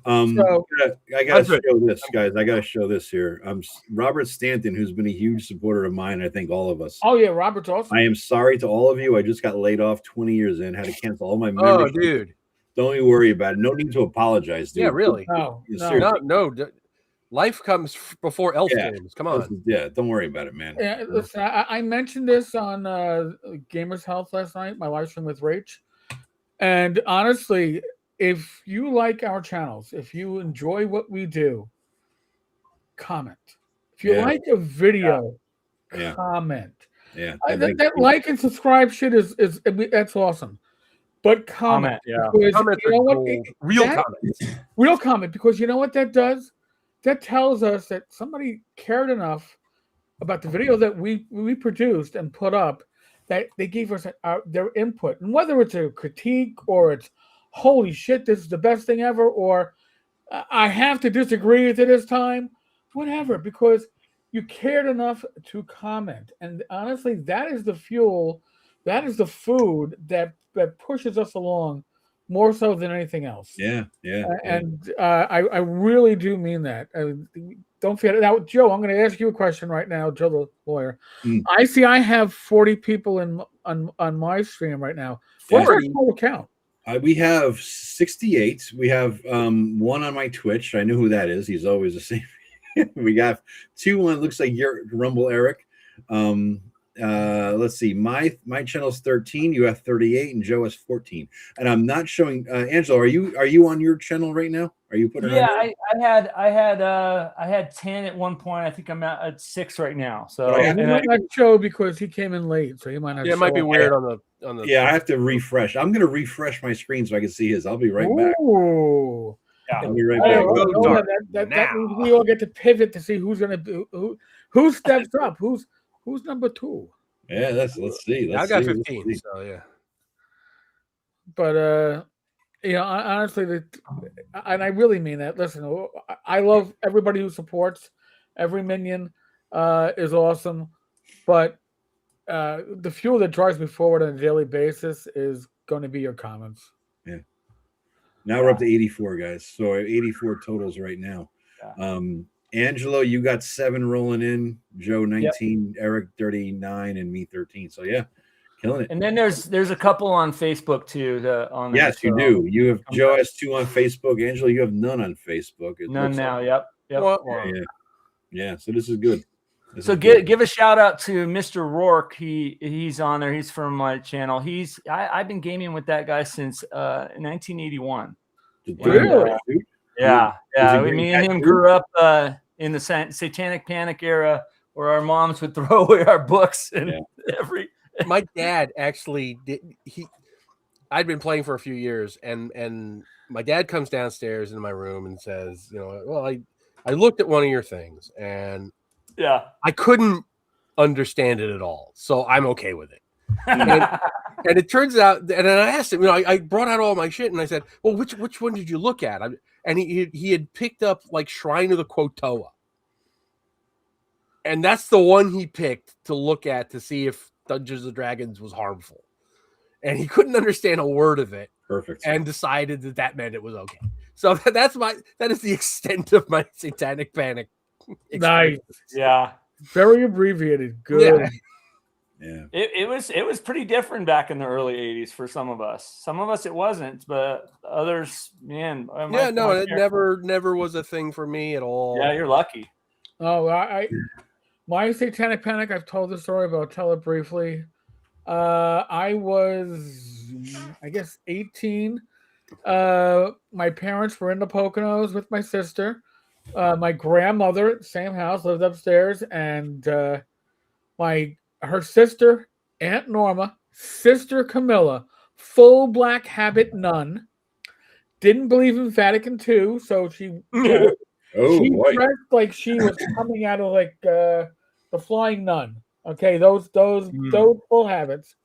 I gotta show this, guys. I gotta show this here. Robert Stanton, who's been a huge supporter of mine. I think all of us. Oh yeah, Robert's awesome. I am sorry to all of you. I just got laid off 20 years in. Had to cancel all my memberships. Oh, dude. Don't even worry about it. No need to apologize, dude. Yeah, really. No. Life comes before elf games. Come on. Don't worry about it, man. Yeah, listen, I mentioned this on Gamers Health last night, my live stream with Rach. And honestly, if you like our channels, if you enjoy what we do, comment. If you like a video, comment. Yeah. That like and subscribe shit is that's awesome. But comment. Because comment, you know what? Real comment, because you know what that does? That tells us that somebody cared enough about the video that we produced and put up that they gave us their input. And whether it's a critique or it's, holy shit, this is the best thing ever, or I have to disagree with it this time, whatever, because you cared enough to comment. And honestly, that is the fuel, that is the food that pushes us along more so than anything else. And I really do mean that. Don't forget. Now, Joe, I'm going to ask you a question right now, Joe the lawyer. I have 40 people on my stream right now. What's our total count? We have 68. We have one on my Twitch. I know who that is. He's always the same. We got 2 on, looks like your Rumble Eric. Let's see. My channel's 13. You have 38, and Joe has 14. And I'm not showing. Angela, are you on your channel right now? Are you putting? Yeah, I had 10 at one point. I think I'm at 6 right now. So he might not show because he came in late, so he might not. Yeah, it might be weird on the. Yeah, I have to refresh. I'm gonna refreach my screen so I can see his. I'll be right back. Ooh. Yeah, I'll be right back. That means we all get to pivot to see who's gonna do who steps up. Who's number 2? Yeah, let's see. I got 15. So yeah. But honestly, and I really mean that. Listen, I love everybody who supports. Every minion is awesome, but the fuel that drives me forward on a daily basis is going to be your comments. Yeah. Now we're up to 84, guys. So 84 totals right now. Yeah. Angelo, you got 7 rolling in. Joe 19, Eric 39, and me 13. So yeah, killing it. And then there's a couple on Facebook too. Yes, you do. You have Joe has 2 on Facebook. Angelo, you have none on Facebook. None now. Like. Yep. Yeah. So this is good. Give a shout out to Mr. Rourke. He's on there. He's from my channel. I've been gaming with that guy since 1981. Really? Yeah. Me and him grew up in the Satanic Panic era, where our moms would throw away our books and My dad actually did. I'd been playing for a few years, and my dad comes downstairs into my room and says, I looked at one of your things, and I couldn't understand it at all, so I'm okay with it. And it turns out, and then I asked him, I brought out all my shit, and I said, well, which one did you look at? And he had picked up like Shrine of the Quotoa. And that's the one he picked to look at to see if Dungeons & Dragons was harmful. And he couldn't understand a word of it. Perfect. And decided that meant it was okay. So that is the extent of my Satanic Panic experience. Nice. Yeah. Very abbreviated. Good. Yeah. Yeah. It was pretty different back in the early 80s for some of us. Some of us it wasn't, but others, man. It never was a thing for me at all. Yeah, you're lucky. Oh, my Satanic Panic, I've told the story, but I'll tell it briefly. I was, I guess, 18. My parents were in the Poconos with my sister. My grandmother, same house, lived upstairs, and her sister, Aunt Norma, sister Camilla, full black habit nun, didn't believe in Vatican II, so she dressed like she was coming out of like the Flying Nun. Okay, those full habits.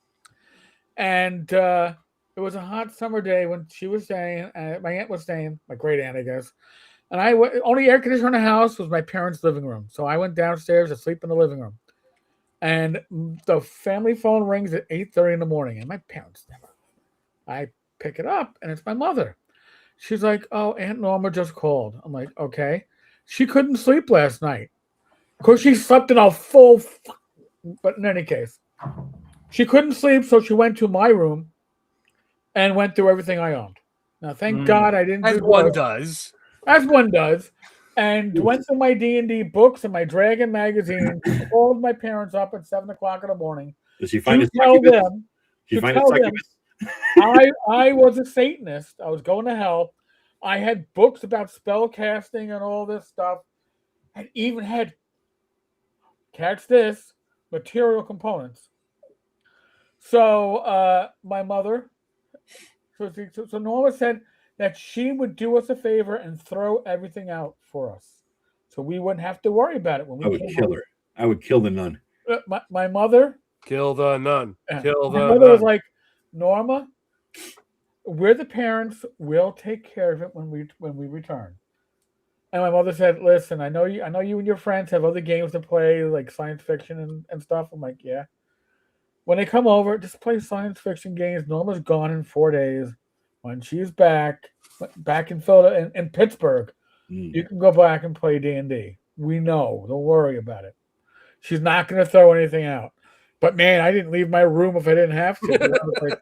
And it was a hot summer day when she was staying, my aunt was staying, my great aunt, I guess. And only air conditioner in the house was my parents' living room. So I went downstairs to sleep in the living room. And the family phone rings at 8:30 in the morning, and my parents never. I pick it up, and it's my mother. She's like, "Oh, Aunt Norma just called." I'm like, "Okay." She couldn't sleep last night. Of course, she slept in a full. But in any case, she couldn't sleep, so she went to my room and went through everything I owned. Now, thank God I didn't. As one does. As one does. And went through my D&D books and my Dragon magazine. Called my parents up at 7:00 in the morning. Did she find I was a Satanist. I was going to hell. I had books about spell casting and all this stuff. And even had, catch this, material components. So my mother, so Norma said that she would do us a favor and throw everything out for us, so we wouldn't have to worry about it when we. I would kill her. I would kill the nun. My mother. Kill the nun. Kill the nun. My mother was like, Norma, we're the parents. We'll take care of it when we return. And my mother said, "Listen, I know you and your friends have other games to play, like science fiction and stuff." I'm like, "Yeah." When they come over, just play science fiction games. Norma's gone in 4 days. When she's back in Philadelphia, in Pittsburgh, you can go back and play D&D. We know. Don't worry about it. She's not going to throw anything out. But man, I didn't leave my room if I didn't have to.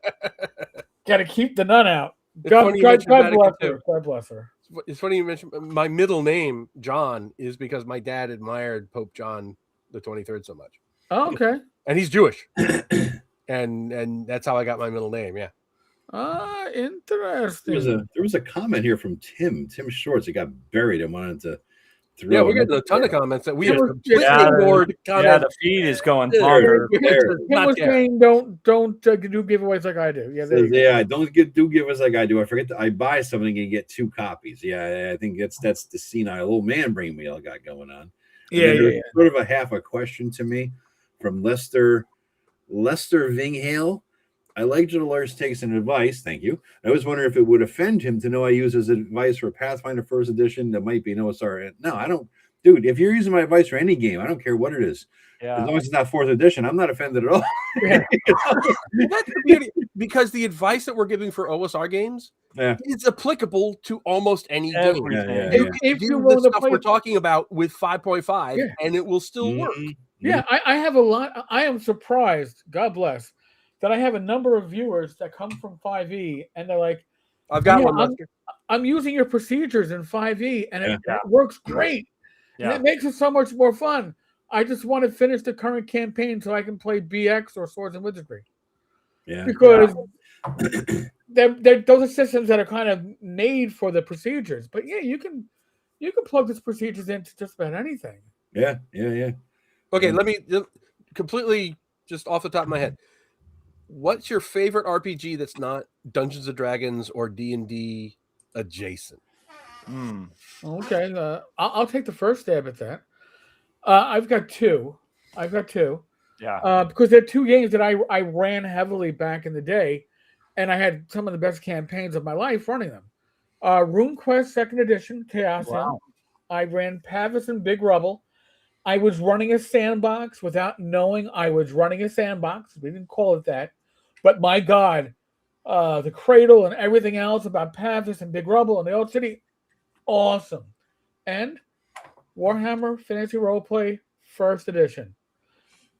Got to keep the nun out. God bless her. God bless her. It's funny you mentioned my middle name, John, is because my dad admired Pope John the 23rd so much. Oh, okay. And he's Jewish. and that's how I got my middle name, yeah. Interesting. There was a comment here from Tim Shorts. It got buried. I wanted to throw. Yeah, we're getting a ton of comments that we have completely ignored. Yeah, the feed is going longer. Tim was saying, don't do giveaways like I do. Yeah, don't give us like I do. I forget I buy something and get 2 copies. Yeah, I think that's the senile old man brain we all got going on. Yeah. Sort of a half a question to me from Lester Vinghale. I liked your lawyer's takes and advice. Thank you. I was wondering if it would offend him to know I use his advice for Pathfinder First Edition. That might be no, sorry. No, I don't. Dude, if you're using my advice for any game, I don't care what it is. Yeah. As long as it's not 4th edition, I'm not offended at all. Yeah. That's the beauty, because the advice that we're giving for OSR games is applicable to almost any game. If you want the stuff we're talking about with 5.5, and it will still work. Yeah, I have a lot. I am surprised, God bless, that I have a number of viewers that come from 5e, and they're like, I've got one. I'm using your procedures in 5e, and it works great. And it makes it so much more fun. I just want to finish the current campaign so I can play BX or Swords and Wizardry. Yeah. Because those are systems that are kind of made for the procedures. But yeah, you can plug these procedures into just about anything. Yeah. Okay, let me completely just off the top of my head. What's your favorite RPG that's not Dungeons and Dragons or D&D adjacent? Okay, I'll take the first stab at that. I've got two. Yeah. Because they're two games that I ran heavily back in the day, and I had some of the best campaigns of my life running them. RuneQuest 2nd Edition, Chaos Wow. I ran Pavis and Big Rubble. I was running a sandbox without knowing I was running a sandbox. We didn't call it that. But my God, the Cradle and everything else about Pavis and Big Rubble and the Old City, awesome. And Warhammer Fantasy Roleplay 1st Edition.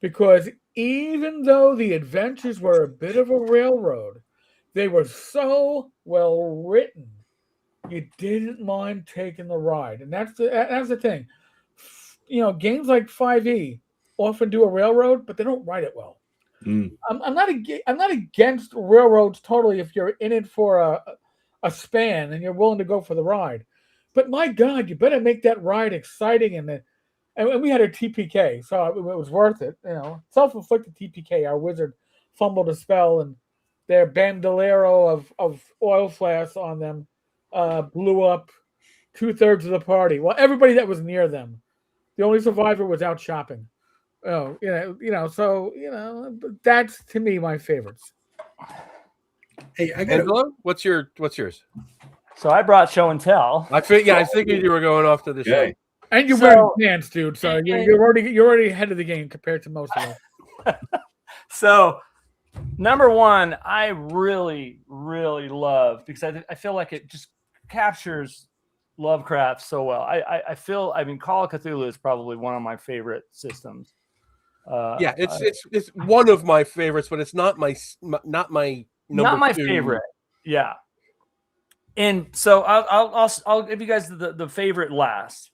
Because even though the adventures were a bit of a railroad, they were so well written, you didn't mind taking the ride. And that's the thing. You know, games like 5e often do a railroad, but they don't write it well. I'm not against railroads totally if you're in it for a span and you're willing to go for the ride. But my God, you better make that ride exciting and we had a TPK, so it was worth it. You know, self-inflicted TPK. Our wizard fumbled a spell, and their bandolero of oil flasks on them blew up 2/3 of the party. Well, everybody that was near them. The only survivor was out shopping. Oh, so that's to me my favorites. Hey, I got Angelo, what's yours? So I brought Show and Tell. I figured you were going off to the show. And you're wearing pants, dude. So you're already ahead of the game compared to most of us. So, number one, I really, really love because I feel like it just captures Lovecraft so well. I mean, Call of Cthulhu is probably one of my favorite systems. It's one of my favorites, but it's not my number two. Favorite. Yeah. And so I'll give you guys the favorite last.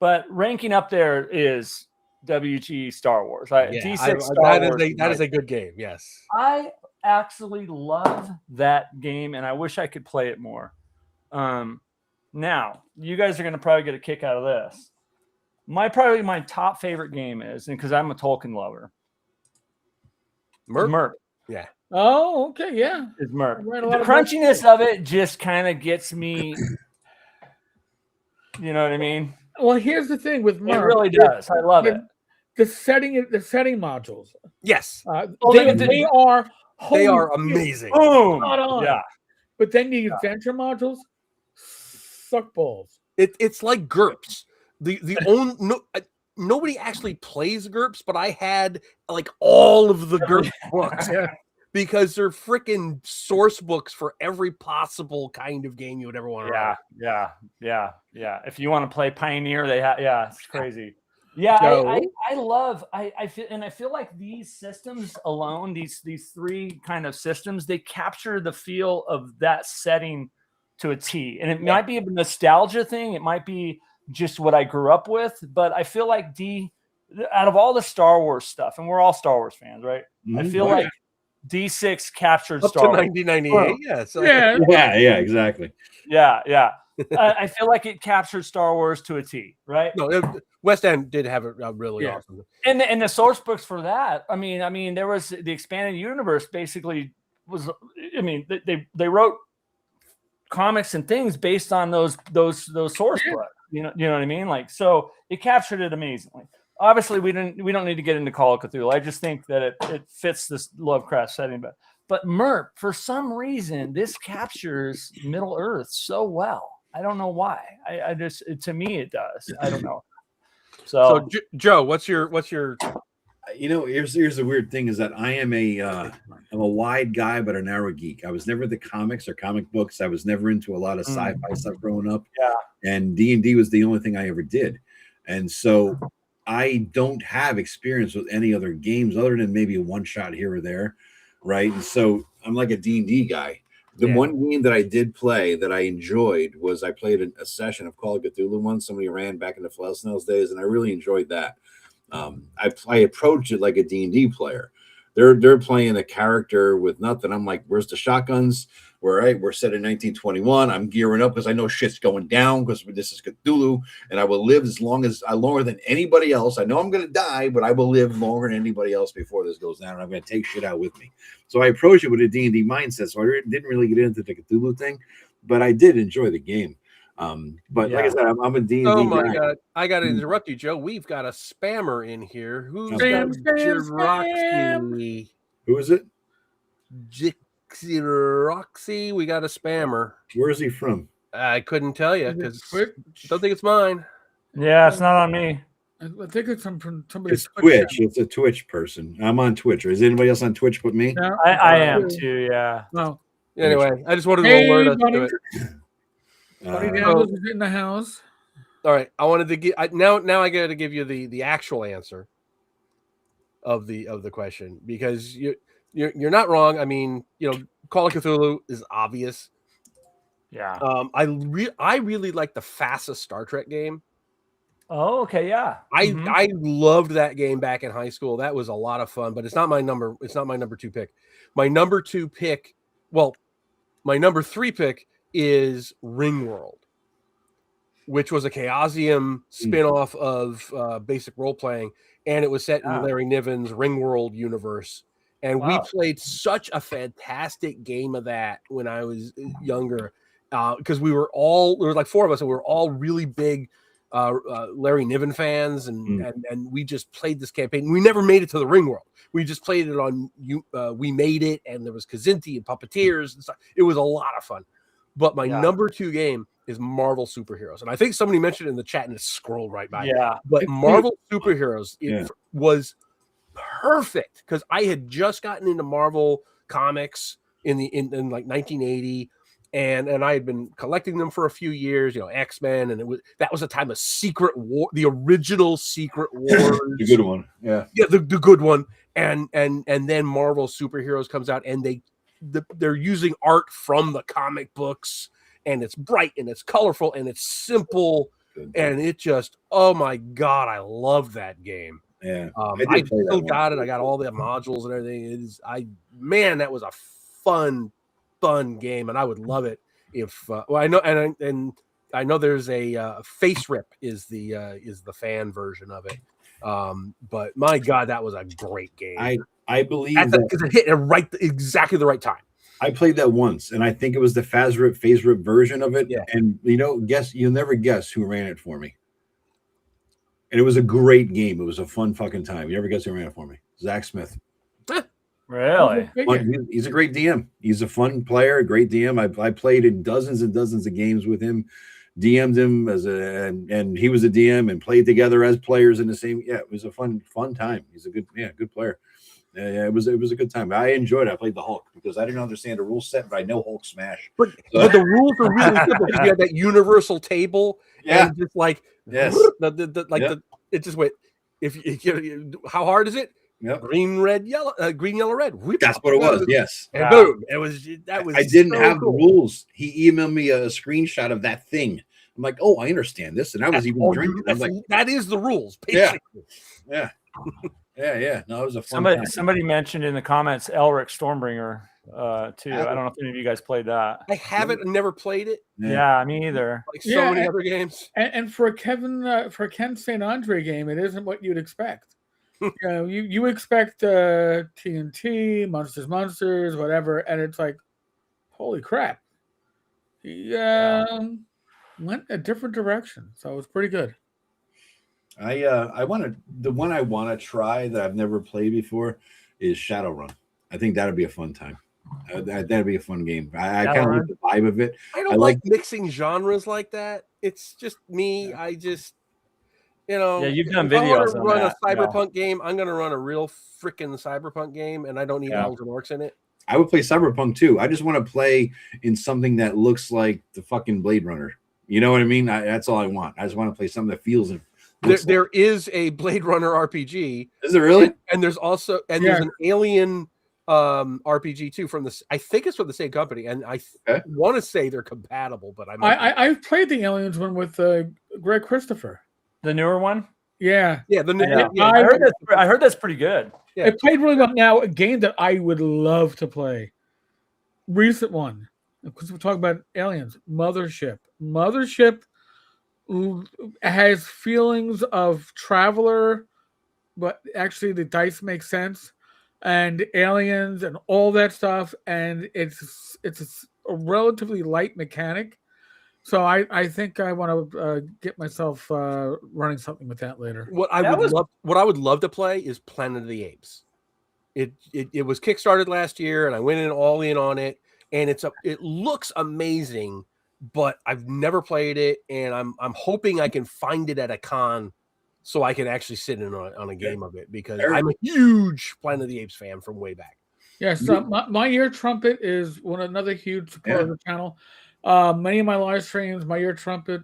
But ranking up there is WG Star Wars. D6 Star Wars. That is a good game. Yes. I actually love that game, and I wish I could play it more. Now, you guys are going to probably get a kick out of this. Probably my top favorite game is, and because I'm a Tolkien lover, Merp. Yeah. Oh, okay, yeah. It's Merp. The crunchiness of it just kind of gets me. You know what I mean? Well, here's the thing with Merp. It really does. I love it. The setting modules. Yes. They are amazing. Boom. Yeah. But then the adventure modules suck balls. It's like GURPS. Nobody actually plays GURPS, but I had like all of the GURPS books because they're freaking source books for every possible kind of game you would ever want to run. Yeah. If you want to play Pioneer, they have. Yeah, it's crazy. Yeah, I feel like these systems alone, these three kind of systems, they capture the feel of that setting to a T. And it might be a nostalgia thing. It might be just what I grew up with. But I feel like out of all the Star Wars stuff, and we're all Star Wars fans, right? I feel like D6 captured up Star to Wars. 1998. Yeah, exactly. Yeah. I feel like it captured Star Wars to a T, right? No, West End did have it really awesome. And the source books for that, I mean, there was the expanded universe basically was, I mean, they wrote comics and things based on those source books. You know what I mean? Like, so it captured it amazingly. Obviously, we don't need to get into Call of Cthulhu. I just think that it fits this Lovecraft setting, but Merp, for some reason, this captures Middle Earth so well. I don't know why. I just to me it does. I don't know. So Joe, what's your? Here's the weird thing is that I am I'm a wide guy but a narrow geek. I was never the comics or comic books. I was never into a lot of sci-fi stuff growing up. Yeah. And D&D was the only thing I ever did. And so I don't have experience with any other games other than maybe a one shot here or there, right? And so I'm like a D&D guy. The one game that I did play that I enjoyed was I played a session of Call of Cthulhu once. Somebody ran back in the Flail days, and I really enjoyed that. I approached it like a D&D player. They're playing a character with nothing. I'm like, where's the shotguns? We're set in 1921. I'm gearing up because I know shit's going down because this is Cthulhu, and I will live longer than anybody else. I know I'm going to die, but I will live longer than anybody else before this goes down, and I'm going to take shit out with me. So I approach it with a D&D mindset. So I didn't really get into the Cthulhu thing, but I did enjoy the game. But like I said, I'm a D&D Oh my guy. God. I got to interrupt you, Joe. We've got a spammer in here. Who's Spam, got spam, Roxy? Who is it? Roxy. We got a spammer. Where is he from? I couldn't tell you because don't think it's mine. Yeah, it's not on me. I think it's from somebody's Twitch. It's a Twitch person. I'm on Twitch. Is anybody else on Twitch but me? No, I am too. Yeah. No. Anyway, I just wanted to alert us to it. Buddy Daniels is in the house. All right, I wanted to give now I got to give you the actual answer of the question because you're not wrong. I mean, Call of Cthulhu is obvious. Yeah. I really like the fastest Star Trek game. Oh, okay, yeah. I loved that game back in high school. That was a lot of fun, but it's not my number 2 pick. My number 2 pick, my number 3 pick is Ringworld, which was a Chaosium spin-off of basic role-playing, and it was set in Larry Niven's Ringworld universe. And we played such a fantastic game of that when I was younger, because there were like 4 of us, and we were all really big Larry Niven fans, and we just played this campaign. We never made it to the Ringworld. We just played it on We Made It, and there was Kazinti and Puppeteers and stuff. It was a lot of fun. But my number 2 game is Marvel Superheroes. And I think somebody mentioned it in the chat and it scrolled right by. Yeah. But Marvel Superheroes was perfect because I had just gotten into Marvel comics in like 1980. And I had been collecting them for a few years, X-Men, and that was a time of Secret War, the original Secret Wars. The good one. Yeah. Yeah, the good one. And then Marvel Superheroes comes out, and they're using art from the comic books, and it's bright and it's colorful and it's simple, and it just, oh my God, I love that game. Yeah, I still got it. I got all the modules and everything. That was a fun game, and I would love it if I know, and I know there's a Face Rip is the fan version of it. But my God, that was a great game. I believe because it hit exactly the right time. I played that once, and I think it was the Face Rip version of it. Yeah. And you'll never guess who ran it for me. And it was a great game. It was a fun fucking time. You never guess who ran it for me? Zach Smith. Really? He's a great DM. He's a fun player, a great DM. I played in dozens and dozens of games with him, DM'd him and he was a DM and played together as players in the same. Yeah, it was a fun time. He's a good player. Yeah, it was a good time. I enjoyed it. I played the Hulk because I didn't understand the rule set, but I know Hulk smash. But the rules are really simple because you had that universal table. Yeah, and just like yes, it just went. How hard is it? Yep. Green, yellow, red. Whip That's what it was. Yes. And boom. That was. I didn't have the rules. He emailed me a screenshot of that thing. I'm like, oh, I understand this, and I was even drinking. I'm like, that is the rules. Basically. Yeah. Yeah. No, it was a fun. Somebody mentioned in the comments Elric Stormbringer too. I don't know if any of you guys played that. I haven't. Never played it. Yeah, me either. Like so many other games. And for Ken St. Andre game, it isn't what you'd expect. You expect TNT, Monsters, whatever, and it's like, holy crap. He went a different direction, so it was pretty good. The one I want to try that I've never played before is Shadowrun. I think that'd be a fun time. That'd be a fun game. I kind of like the vibe of it. I don't like mixing genres like that. It's just me. I just, yeah, you've done videos. I want to run a cyberpunk game. I'm going to run a real freaking cyberpunk game, and I don't need elves and orcs in it. I would play cyberpunk too. I just want to play in something that looks like the fucking Blade Runner. You know what I mean? That's all I want. I just want to play something that feels. There is a Blade Runner RPG. Is it really? And there's also there's an Alien RPG too from this. I think it's from the same company, and I want to say they're compatible. But I've played the Aliens one with Greg Christopher. The newer one? Yeah. Yeah. I heard that's pretty good. Yeah. It played really well. Now, a game that I would love to play. Recent one. Because we're talking about Aliens. Mothership. Mothership has feelings of Traveler, but actually the dice make sense. And Aliens and all that stuff. And it's a relatively light mechanic. So I think I want to get myself running something with that later. What I would love to play is Planet of the Apes. It was kickstarted last year, and I went all in on it, and it looks amazing, but I've never played it, and I'm hoping I can find it at a con so I can actually sit in on a game of it, because I'm a huge Planet of the Apes fan from way back. Yes, my ear trumpet is another huge supporter of the channel. Many of my live streams, my ear trumpet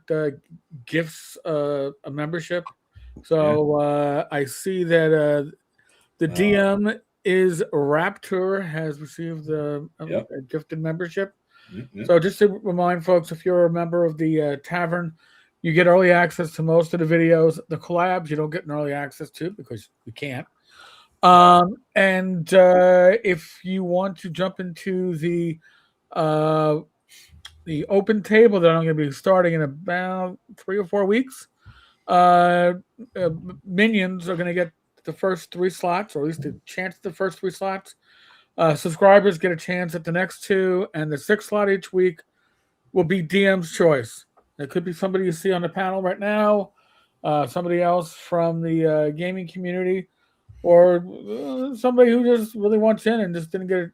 gifts a membership. So I see that the DM is Raptor has received a gifted membership. So just to remind folks, if you're a member of the Tavern, you get early access to most of the videos. The collabs you don't get an early access to because you can't. And if you want to jump into the open table that I'm going to be starting in about 3 or 4 weeks, minions are going to get the first 3 slots, or at least a chance at the first 3 slots. Subscribers get a chance at the next 2, and the 6th slot each week will be DM's choice. It could be somebody you see on the panel right now, somebody else from the gaming community, or somebody who just really wants in and just didn't get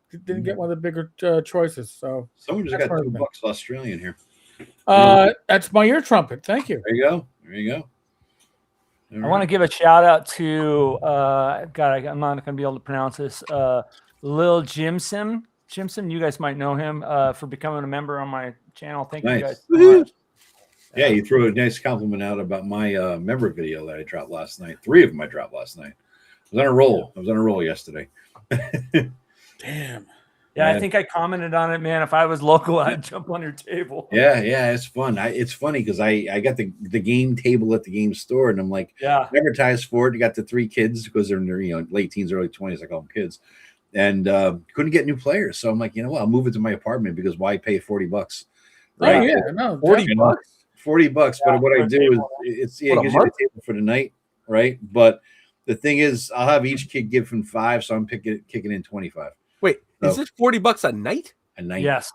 one of the bigger choices. So someone just got $2 Australian here. That's my ear trumpet. Thank you. There you go. There you go. I want to give a shout out to God, I'm not going to be able to pronounce this. Lil Jimson. You guys might know him for becoming a member on my channel. Thank you guys so much. Yeah, you threw a nice compliment out about my member video that I dropped last night. 3 of them I dropped last night. I was on a roll. I was on a roll yesterday. Damn. Yeah, I think I commented on it, man. If I was local, I'd jump on your table. Yeah, it's fun. It's funny because I got the game table at the game store, and I'm like, advertised for it. You got the 3 kids because they're in their late teens, early 20s. I call them kids, and couldn't get new players. So I'm like, you know what? I'll move it to my apartment because why pay $40? Right? Oh, yeah, no, $40. $40. But what I do is it gives you the table for the night, right? But the thing is, I'll have each kid give from 5, so I'm kicking in 25. Wait, is it $40 a night? A night? Yes.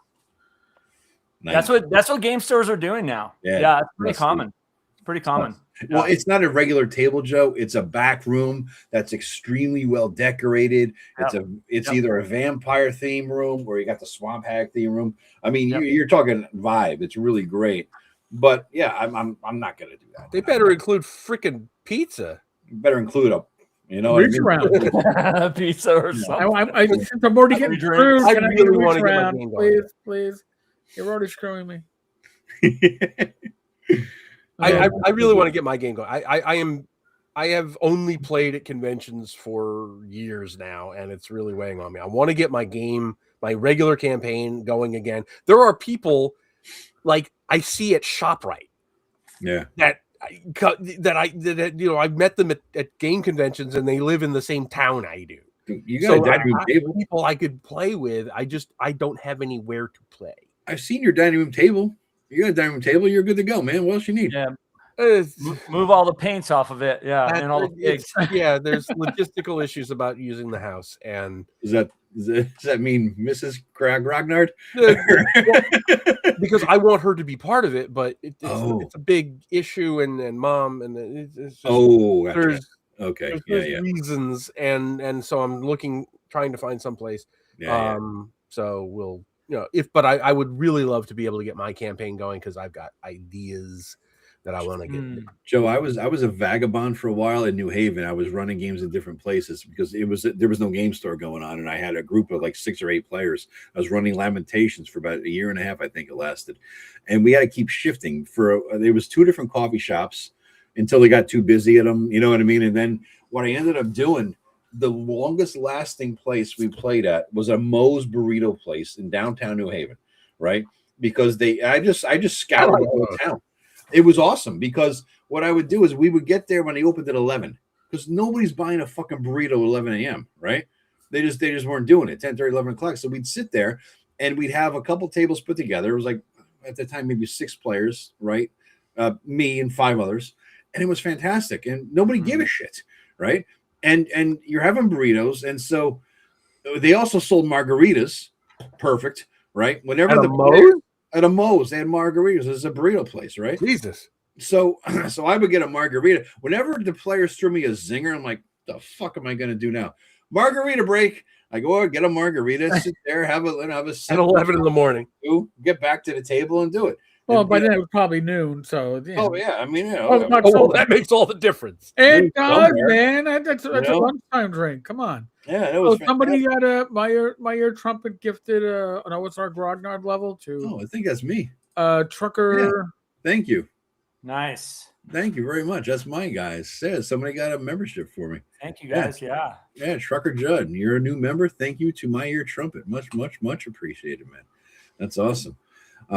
That's what game stores are doing now. Yeah, it's pretty common. It's pretty common. Well, it's not a regular table, Joe. It's a back room that's extremely well decorated. It's either a vampire theme room or you got the swamp hag theme room. I mean, you're talking vibe. It's really great. But yeah, I'm not gonna do that. They better include freaking pizza. Better include reach around pizza or something. Since I'm already getting screwed, I really want to get my game going. Please. You're already screwing me. I really want to get my game going. I have only played at conventions for years now, and it's really weighing on me. I want to get my regular campaign going again. There are people like I see at ShopRite, that I've met them at game conventions, and they live in the same town I do. You got people I could play with. I don't have anywhere to play. I've seen your dining room table. You got a dining room table. You're good to go, man. What else you need? Yeah. Move all the paints off of it. Yeah. And all the pigs. Yeah. There's logistical issues about using the house. And does that mean Mrs. Grognard? Because I want her to be part of it, but it's a big issue, and mom, and it's just, there's reasons, and so I'm trying to find some place. So we'll, but I would really love to be able to get my campaign going because I've got ideas that I want to get. Joe, I was a vagabond for a while in New Haven. I was running games in different places because there was no game store going on, and I had a group of like 6 or 8 players. I was running Lamentations for about 1.5 years, I think it lasted, and we had to keep shifting. There was 2 different coffee shops until they got too busy at them. You know what I mean? And then what I ended up doing, the longest lasting place we played at was a Moe's burrito place in downtown New Haven, right? Because I just scoured the whole town. It was awesome because what I would do is we would get there when they opened at 11 because nobody's buying a fucking burrito at 11 a.m., right? They just weren't doing it, 10:30, 11 o'clock. So we'd sit there and we'd have a couple tables put together. It was like, at the time, maybe 6 players, right? Me and 5 others. And it was fantastic. And nobody gave a shit, right? And you're having burritos. And so they also sold margaritas. Perfect, right? Whenever At a Moe's, they had margaritas. It's a burrito place, right? Jesus. So I would get a margarita. Whenever the players threw me a zinger, I'm like, the fuck am I going to do now? Margarita break. I go get a margarita, sit there, have a sip. At 11 in the morning. Get back to the table and do it. Well, and, by then it was probably noon. So oh yeah, I mean, well, that makes all the difference. It does, man. That's a lunchtime drink. Come on. Yeah, it was. Somebody got a my ear trumpet gifted an OSR Grognard level too. Oh, I think that's me. Trucker. Yeah. Thank you. Nice. Thank you very much. That's my guys. Yeah, somebody got a membership for me. Thank you, guys. Yeah, Trucker Judd, you're a new member. Thank you to My Ear Trumpet. Much, much, much appreciated, man. That's awesome.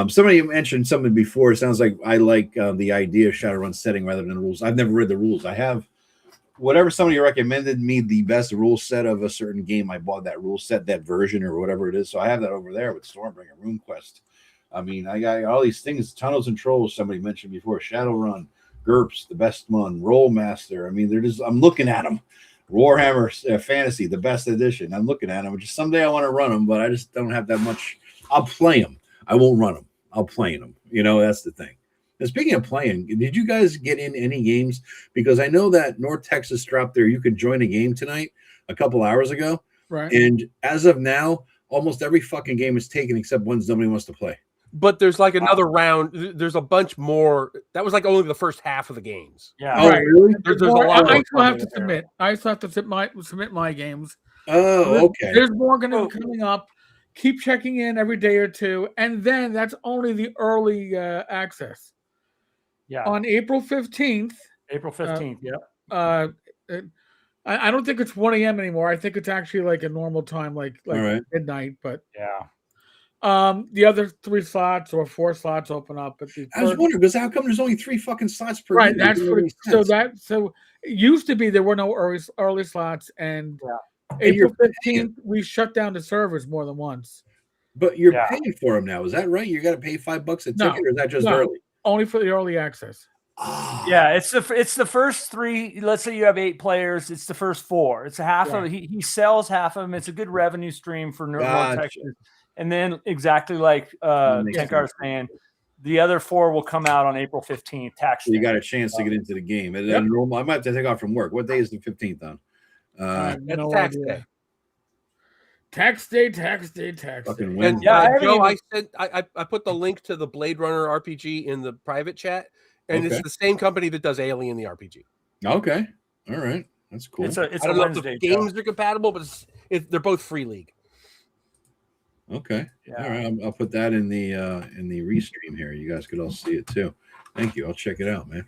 Somebody mentioned something before. It sounds like I like the idea of Shadowrun setting rather than rules. I've never read the rules. I have whatever somebody recommended me the best rule set of a certain game. I bought that rule set, that version or whatever it is. So I have that over there with Stormbringer, RuneQuest. I mean, I got all these things, Tunnels and Trolls, somebody mentioned before, Shadowrun, GURPS, the best one, Rollmaster. I mean, I'm looking at them. Warhammer Fantasy, the best edition. I'm looking at them. Just someday I want to run them, but I just don't have that much. I'll play them. I won't run them. I'll play them. That's the thing. And speaking of playing, did you guys get in any games? Because I know that North Texas dropped there. You could join a game tonight a couple hours ago. Right. And as of now, almost every fucking game is taken except ones nobody wants to play. But there's like another round. There's a bunch more. That was like only the first half of the games. Yeah. Oh, really? There's a lot. I still have to submit. I still have to submit my games. Oh, okay. There's more going to be coming up. Keep checking in every day or two, and then that's only the early access. Yeah. On April 15th. April 15th. I don't think it's 1 a.m. anymore. I think it's actually like a normal time, like midnight. But yeah. The other 3 slots or 4 slots open up. I was wondering because how come there's only 3 fucking slots per right? game? That's so it used to be there were no early slots, and April 15th we shut down the servers more than once. But you're paying for them now, is that right? You got to pay $5 a ticket, or is that just early? Only for the early access. Oh. Yeah, it's the first 3. Let's say you have 8 players. It's the first 4. It's a half of he sells half of them. It's a good revenue stream for North Texas. And then exactly like Tenkar's saying, the other 4 will come out on April 15th. So you got a chance to get into the game. And then I might have to take off from work. What day is the 15th on? That's tax day. Tax day. And Joe, I put the link to the Blade Runner RPG in the private chat, and it's the same company that does Alien the RPG. Okay, all right, that's cool. It's I don't know if the games are compatible, but they're both free league. Okay, all right, I'll put that in the restream here. You guys could all see it too. Thank you. I'll check it out, man.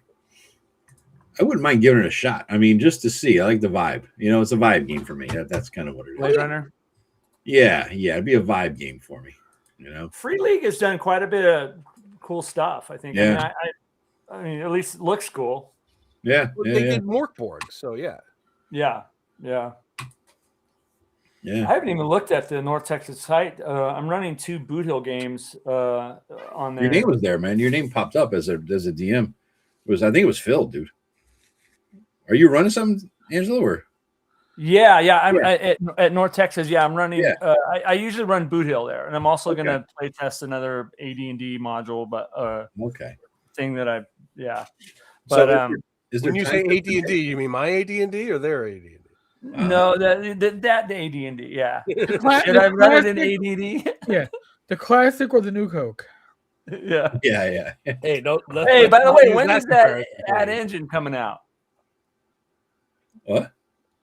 I wouldn't mind giving it a shot. I mean, just to see. I like the vibe. It's a vibe game for me. That's kind of what it is. Blade Runner. Yeah, it'd be a vibe game for me. Free League has done quite a bit of cool stuff. I think. Yeah. I mean, at least it looks cool. Yeah. They did Morkborg, so yeah. I haven't even looked at the North Texas site. I'm running 2 Boot Hill games on there. Your name was there, man. Your name popped up as a DM. I think it was Phil, dude. Are you running something, Angelo? Or? Yeah. I'm at North Texas. Yeah, I'm running. Yeah. I usually run Boot Hill there, and I'm also going to play test another AD&D module, but thing that But so when you say AD&D, you mean my AD&D or their AD&D? No, the AD&D. Yeah. Should I run it in AD&D? Yeah, the classic or the new Coke. Yeah. Hey, by the way, when is that ad engine coming out? What?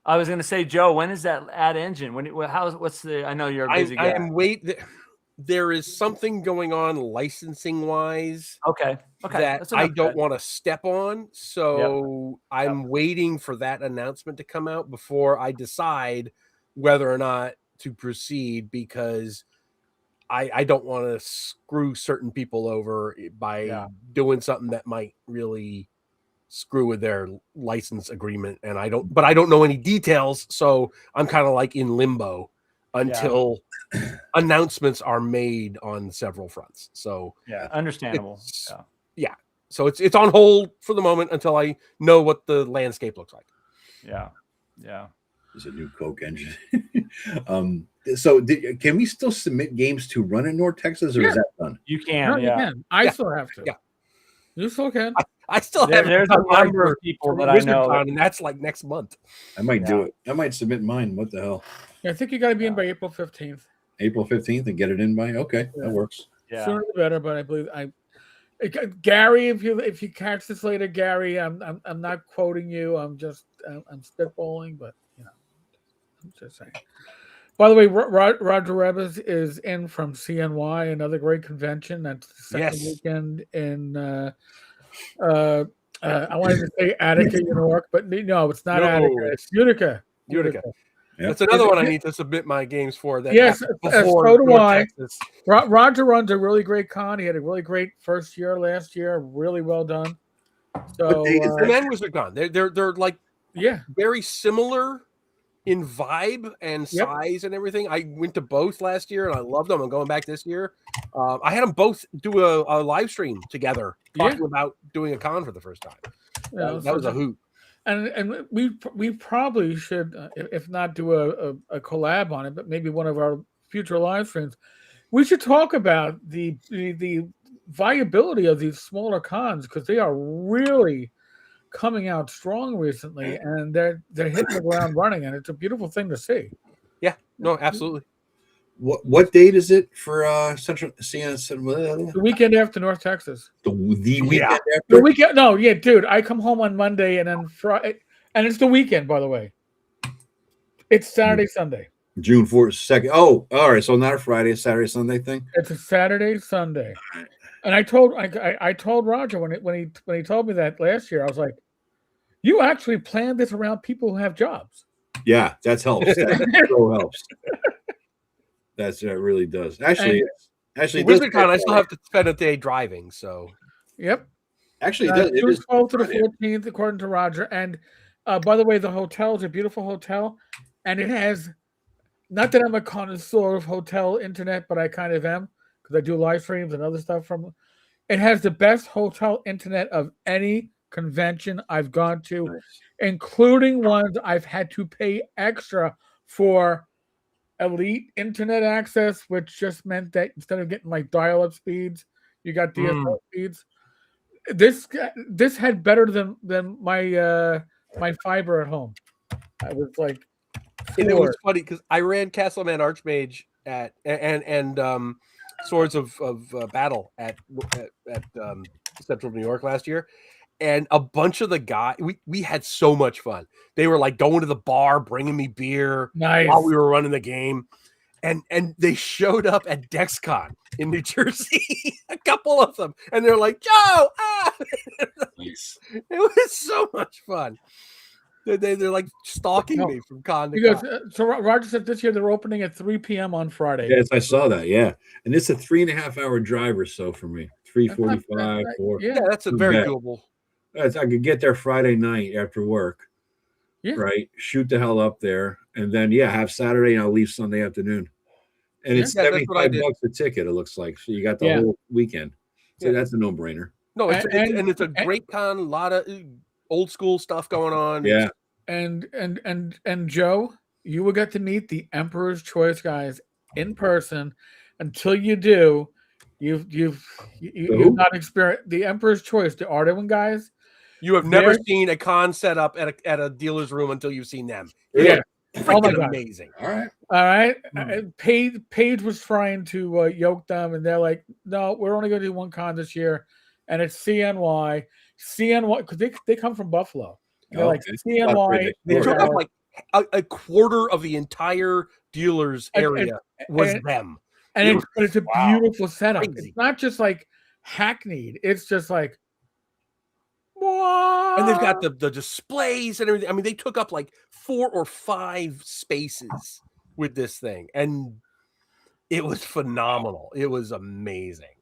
I was going to say, Joe, when is that ad engine? What's the? I know you're a busy guy. I am there is something going on licensing wise. Okay. That I don't want to step on. So I'm waiting for that announcement to come out before I decide whether or not to proceed, because I don't want to screw certain people over by doing something that might really screw with their license agreement. And I don't know any details. So I'm kind of like in limbo until announcements are made on several fronts. So understandable. So it's on hold for the moment until I know what the landscape looks like. Yeah. There's a new Coke engine. So can we still submit games to run in North Texas, or is that done? You can. No, yeah. you can. I still have to. Yeah. You still can. I still have. There's a number of people that I know, and that's like next month. I might do it. I might submit mine. What the hell? Yeah, I think you got to be in by April 15th. April 15th and get it in by. Okay, that works. Yeah. Sooner the better, but I believe Gary, if you catch this later, Gary, I'm not quoting you. I'm spitballing, but I'm just saying. By the way, Roger Rebus is in from CNY, another great convention. That's the second weekend in I wanted to say Attica, New York, but no, it's not Attica. It's Utica. Utica. Yep. That's another one I need to submit my games for. That yes, before so do I. Texas. Roger runs a really great con. He had a really great first year last year. Really well done. So the men was a con. They're like very similar in vibe and size and everything. I went to both last year and I loved them. I'm going back this year. I had them both do a live stream together talking about doing a con for the first time. Yeah, that was a hoot. And we probably should, if not do a collab on it, but maybe one of our future live streams, we should talk about the viability of these smaller cons, because they are really coming out strong recently, and they're hitting the ground running, and it's a beautiful thing to see. Yeah, no, absolutely. What date is it for Central CNS? The weekend after North Texas. The weekend after? The weekend? No, yeah, dude. I come home on Monday, and then Friday, and it's the weekend, by the way. It's Saturday, Sunday. June 4th, 2nd. Oh, all right. So not a Friday, Saturday, Sunday thing. It's a Saturday, Sunday. And I told Roger when he told me that last year, I was like, "You actually planned this around people who have jobs." Yeah, that helps. That so helps. That really does. Actually, WizardCon, I still have to spend a day driving. So, yep. Actually, it is 12th to the 14th, according to Roger. And by the way, the hotel is a beautiful hotel, and it has. Not that I'm a connoisseur of hotel internet, but I kind of am, because I do live streams and other stuff from. It has the best hotel internet of any convention I've gone to, including ones I've had to pay extra for. Elite internet access, which just meant that instead of getting like dial-up speeds, you got DSL speeds. This had better than my my fiber at home. I was like, and it was funny because I ran Castleman Archmage at and Swords of Battle at Central New York last year. And a bunch of the guys, we had so much fun. They were like going to the bar, bringing me beer while we were running the game. And they showed up at DexCon in New Jersey, a couple of them. And they're like, Joe, Nice. It was so much fun. They're like stalking me from con to con. So Roger said this year they're opening at 3 p.m. on Friday. Yes, I saw that, yeah. And it's a 3.5 hour drive or so for me. 3:45, 4. Yeah, that's a very doable. I could get there Friday night after work, right? Shoot the hell up there, and then have Saturday, and I'll leave Sunday afternoon. And it's $75 a ticket. It looks like, so you got the whole weekend. So that's a no-brainer. No, it's a great con. A lot of old school stuff going on. Yeah, and Joe, you will get to meet the Emperor's Choice guys in person. Until you do, you've not experienced the Emperor's Choice, the Ardenwen guys. You have never seen a con set up at a dealer's room until you've seen them. Yeah. Freaking amazing. All right. Paige was trying to yoke them, and they're like, no, we're only going to do one con this year, and it's CNY, because they come from Buffalo. They're like CNY. They took up like a quarter of the entire dealer's area was them. And it's a beautiful setup. Crazy. It's not just like hackneyed. It's just like, and they've got the displays and everything. I mean, they took up like 4 or 5 spaces with this thing, and it was phenomenal. It was amazing.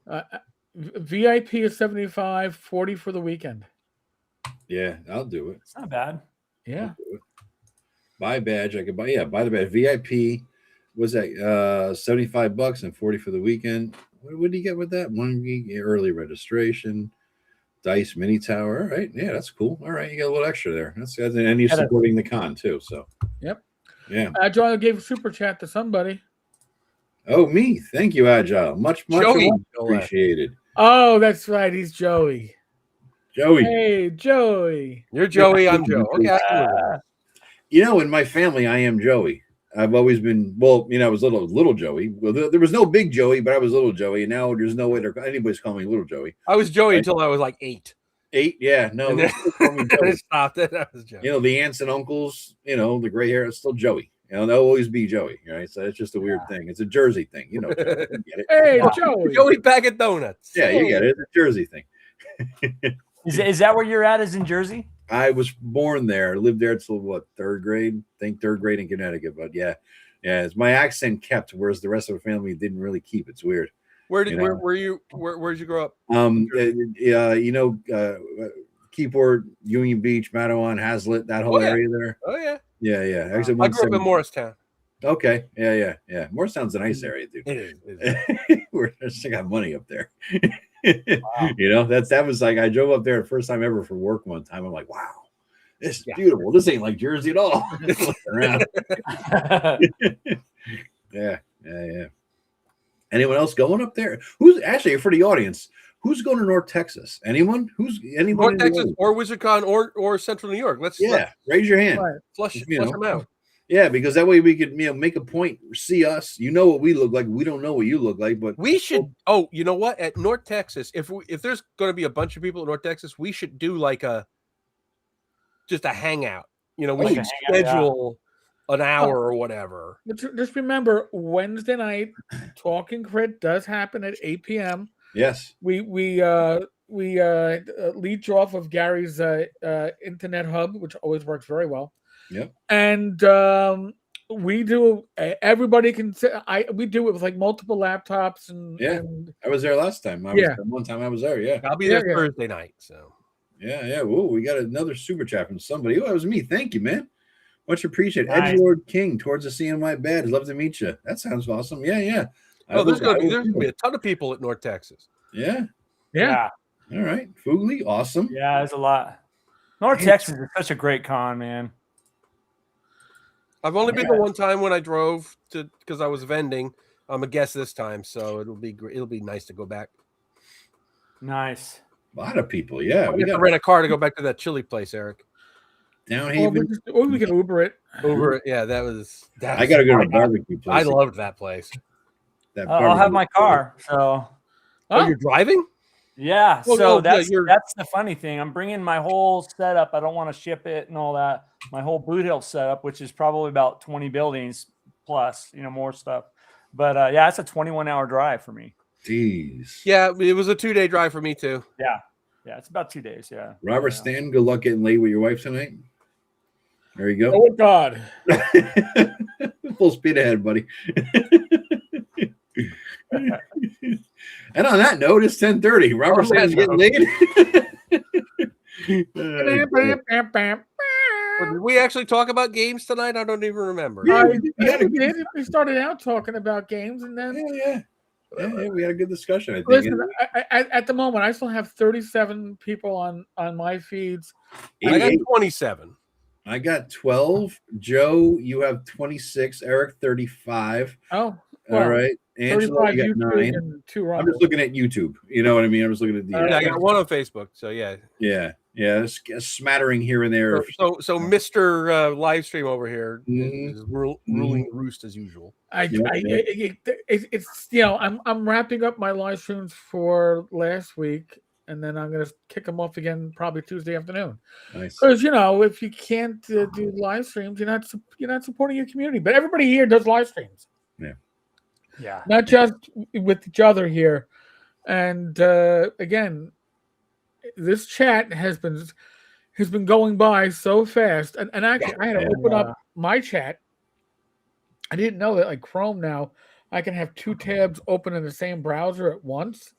VIP is $75, $40 for the weekend. Yeah, I'll do it. It's not bad. Yeah. Buy badge. I could buy the badge. VIP was that $75 and $40 for the weekend. What do you get with that? 1 week early registration. Dice mini tower. All right. Yeah, that's cool. All right. You got a little extra there. That's and you're supporting the con too. So yep. Yeah. Agile gave a super chat to somebody. Oh, me. Thank you, Agile. Much Joey. appreciated. Oh, that's right. He's Joey. Joey. Hey, Joey. You're Joey. I'm Joe. Okay, I can live with that. You know, in my family, I am Joey. I've always been, well, you know, I was little Joey. Well, there was no big Joey, but I was little Joey. And now there's no way anybody's calling me little Joey. I was Joey until I was like 8. 8? Yeah. No. And then I stopped it. I was Joey. You know, the aunts and uncles, you know, the gray hair is still Joey. You know, they'll always be Joey, right? So it's just a weird thing. It's a Jersey thing. You know, Joey. You get it. Hey, Joey. Joey bag of donuts. Yeah, you get it. It's a Jersey thing. Is that where you're at? Is in Jersey? I was born there. Lived there until what, 3rd grade? I think 3rd grade in Connecticut. But yeah, it's my accent kept, whereas the rest of the family didn't really keep. It's weird. Where'd you grow up? You know, Keyport, Union Beach, Mattawan, Hazlitt, that whole area there. Oh yeah. Yeah. Actually, I grew up in Morristown. Okay. Yeah. Morristown's a nice area, dude. It is. We're still got money up there. Wow. You know, that was like, I drove up there the first time ever for work one time. I'm like, wow, this is beautiful. This ain't like Jersey at all. Yeah. Anyone else going up there? Who's actually, for the audience, who's going to North Texas? Anyone? North Texas or WizardCon or Central New York? Let's raise your hand. Flush them out. Yeah, because that way we could make a point, see us. You know what we look like. We don't know what you look like, but we should. Oh, you know what? At North Texas, if there's going to be a bunch of people at North Texas, we should do like just a hangout. You know, we should schedule an hour or whatever. Just remember, Wednesday night, Talking Crit does happen at 8 p.m. Yes, we leech off of Gary's internet hub, which always works very well. Yep. And we do. Everybody can. We do it with like multiple laptops and. Yeah, and, I was there last time. One time I was there. Yeah, I'll be there Thursday night. So. Yeah. Whoa, we got another super chat from somebody. Oh, that was me. Thank you, man. Much appreciated. Nice. Edgelord King towards the CNY badge. Love to meet you. That sounds awesome. Yeah. Oh, there's going to be a ton of people at North Texas. Yeah. All right. Fugly, awesome. Yeah, there's a lot. North Texas is such a great con, man. I've only been the one time when I drove because I was vending. I'm a guest this time, so it'll be nice to go back. Nice. A lot of people, yeah. We got to rent a car to go back to that chili place, Eric. Downhaven. Or we can Uber it. Uber it, yeah. That was. I got to go to a barbecue place. I loved that place. I'll have my car. So. Oh, you're driving? Yeah. So that's the funny thing. I'm bringing my whole setup. I don't want to ship it and all that. My whole Boot Hill setup, which is probably about 20 buildings plus, more stuff. But it's a 21-hour drive for me. Jeez. Yeah, it was a 2-day drive for me too. Yeah, it's about 2 days. Yeah. Robert Stan, good luck getting laid with your wife tonight. There you go. Oh God. Full speed ahead, buddy. And on that note, it's 10:30. Robert Stan's getting laid. Did we actually talk about games tonight? I don't even remember. We started out talking about games, and then we had a good discussion. I think. Listen, at the moment, I still have 37 people on my feeds. I got 27. I got 12. Joe, you have 26. Eric, 35. Oh, well, all right. Angela, you got 9. And 2 I'm just looking at YouTube. You know what I mean? I'm just looking at the. I got 1 on Facebook. So yeah. A smattering here and there. So Mr. Live Stream over here is ruling the roost as usual. It's I'm wrapping up my live streams for last week, and then I'm gonna kick them off again probably Tuesday afternoon. Nice. Because if you can't do live streams, you're not supporting your community. But everybody here does live streams. Yeah. Not just with each other here, and again. This chat has been going by so fast, and actually I had to open up my chat. I didn't know that, like Chrome now, I can have 2 tabs open in the same browser at once.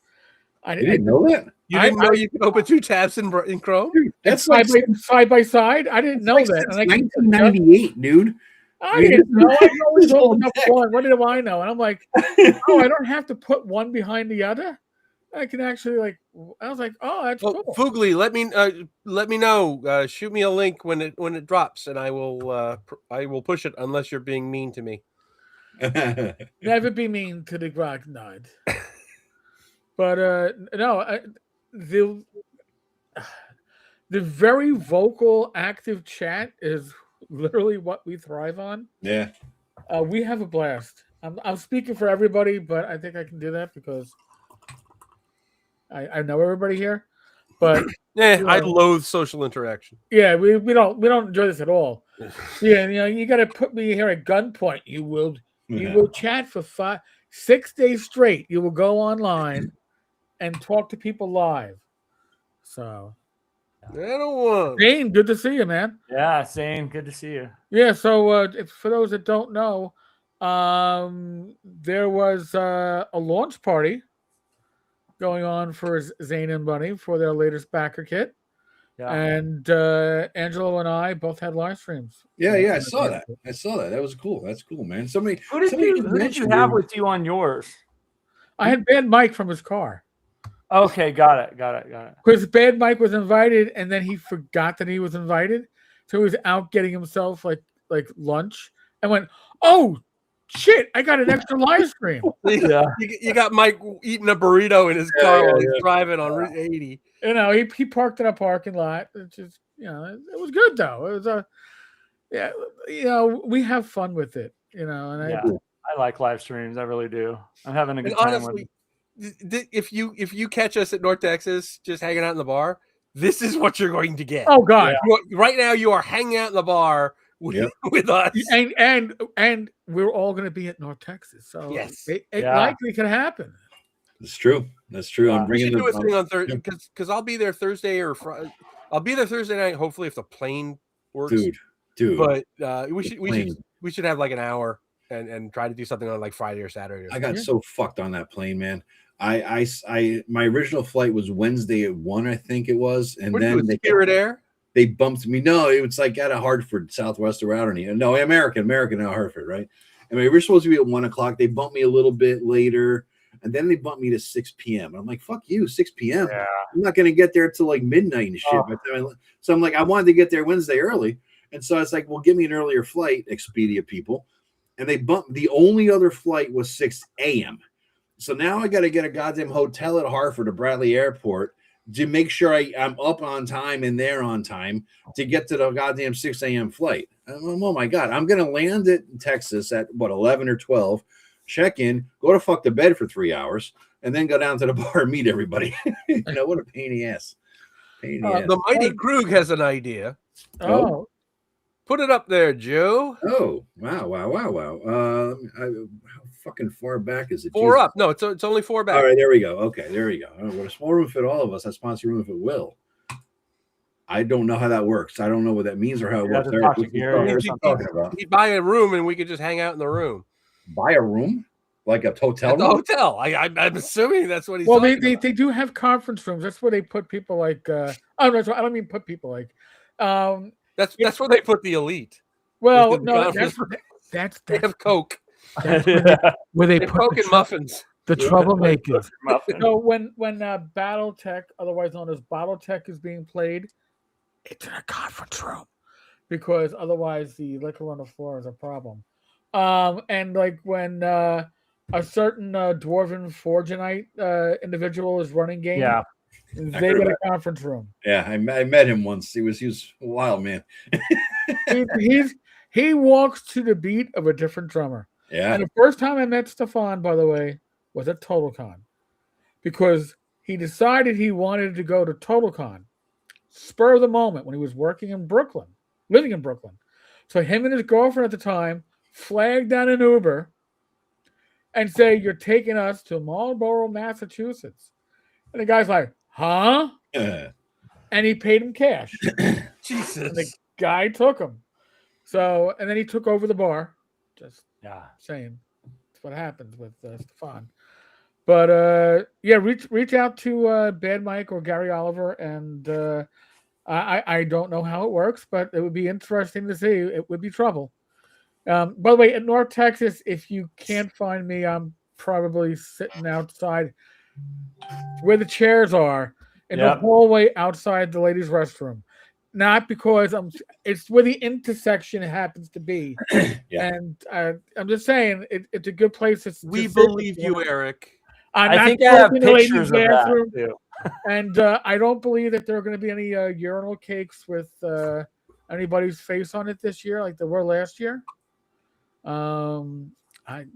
I didn't know that. You didn't know you could open 2 tabs in Chrome? Dude, that's side by side. I didn't know that. And 1998, dude. I didn't know. I always opened up one. What do I know? And I'm like, I don't have to put one behind the other. I can actually like. I was like, oh, that's cool. Fugly, let me know. Shoot me a link when it drops, and I will push it unless you're being mean to me. Never be mean to the Grognard. But no, the very vocal, active chat is literally what we thrive on. Yeah. We have a blast. I'm speaking for everybody, but I think I can do that because I know everybody here. But I loathe social interaction. Yeah, we don't enjoy this at all. Yeah, you got to put me here at gunpoint. You will chat for 6 days straight. You will go online and talk to people live. So, I don't want. Zane, good to see you, man. Yeah, Zane, good to see you. Yeah. So, for those that don't know, there was a launch party going on for Zane and Bunny for their latest backer kit. Yeah. And Angelo and I both had live streams. Yeah, I saw that. That was cool. That's cool, man. Who did you have with you on yours? I had Bad Myke from his car. Okay, got it. Because Bad Myke was invited, and then he forgot that he was invited, so he was out getting himself like lunch, and went, "Oh shit! I got an extra live stream." Yeah, you got Myke eating a burrito in his car while he's driving on Route 80. He parked in a parking lot. It just it was good though. It was we have fun with it. And I like live streams. I really do. I'm having a good time with it. If you catch us at North Texas just hanging out in the bar, this is what you're going to get. Oh God! Right now you are hanging out in the bar with us, and we're all going to be at North Texas. So yes, it likely could happen. That's true. I'm bringing do a thing on Thursday because I'll be there Thursday or Friday. I'll be there Thursday night. Hopefully, if the plane works, dude. But we should have like an hour and try to do something on like Friday or Saturday. I got so fucked on that plane, man. I my original flight was Wednesday at 1, I think it was, and then Spirit Air. They bumped me. No, it was like out of Hartford, Southwest or out no, American out of Hartford, right? I mean, we were supposed to be at 1 o'clock. They bumped me a little bit later, and then they bumped me to 6 p.m. I'm like, fuck you, 6 p.m. Yeah. I'm not gonna get there till like midnight and shit. So I'm like, I wanted to get there Wednesday early, and so I was like, well, give me an earlier flight, Expedia people. And they bumped. The only other flight was 6 a.m. So now I got to get a goddamn hotel at Hartford or Bradley Airport to make sure I'm up on time and there on time to get to the goddamn 6 a.m. flight. Oh my God. I'm going to land at Texas at 11 or 12, check in, go to fuck to bed for 3 hours, and then go down to the bar and meet everybody. What a pain in the ass. The Mighty Krug has an idea. Oh. Put it up there, Joe. Oh, wow. How fucking far back is it? 4 up. No, it's only 4 back. All right, there we go. Okay, there we go. What a small room fit all of us. That sponsor room if it will. I don't know how that works. I don't know what that means or how it works. He'd buy a room and we could just hang out in the room. Buy a room? Like a hotel room? A hotel. I'm assuming that's what he's they do have conference rooms. That's where they put people like no, I don't mean put people like that's where they put the elite. Well, no, that's they have Coke. Where they put Coke and muffins. The troublemakers. So when BattleTech, otherwise known as BattleTech, is being played, it's in a conference room because otherwise the liquor on the floor is a problem. And like when a certain dwarven Forgenite individual is running game. Yeah. They get a conference room. Yeah, I met him once. He was a wild man. he walks to the beat of a different drummer. Yeah. And the first time I met Stefan, by the way, was at TotalCon because he decided he wanted to go to TotalCon, spur of the moment, when he was living in Brooklyn. So him and his girlfriend at the time flagged down an Uber and say, "You're taking us to Marlborough, Massachusetts." And the guy's like, "Huh?" And he paid him cash. Jesus. And the guy took him. So, and then he took over the bar. Just saying. That's what happens with Stefan. But, reach out to Bad Myke or Gary Oliver. And I don't know how it works, but it would be interesting to see. It would be trouble. By the way, in North Texas, if you can't find me, I'm probably sitting outside where the chairs are in the hallway outside the ladies' restroom. Not because it's where the intersection happens to be. And I'm just saying it's a good place. We believe you, Eric. I think I have pictures of that too. And I don't believe that there are going to be any urinal cakes with anybody's face on it this year, like there were last year. I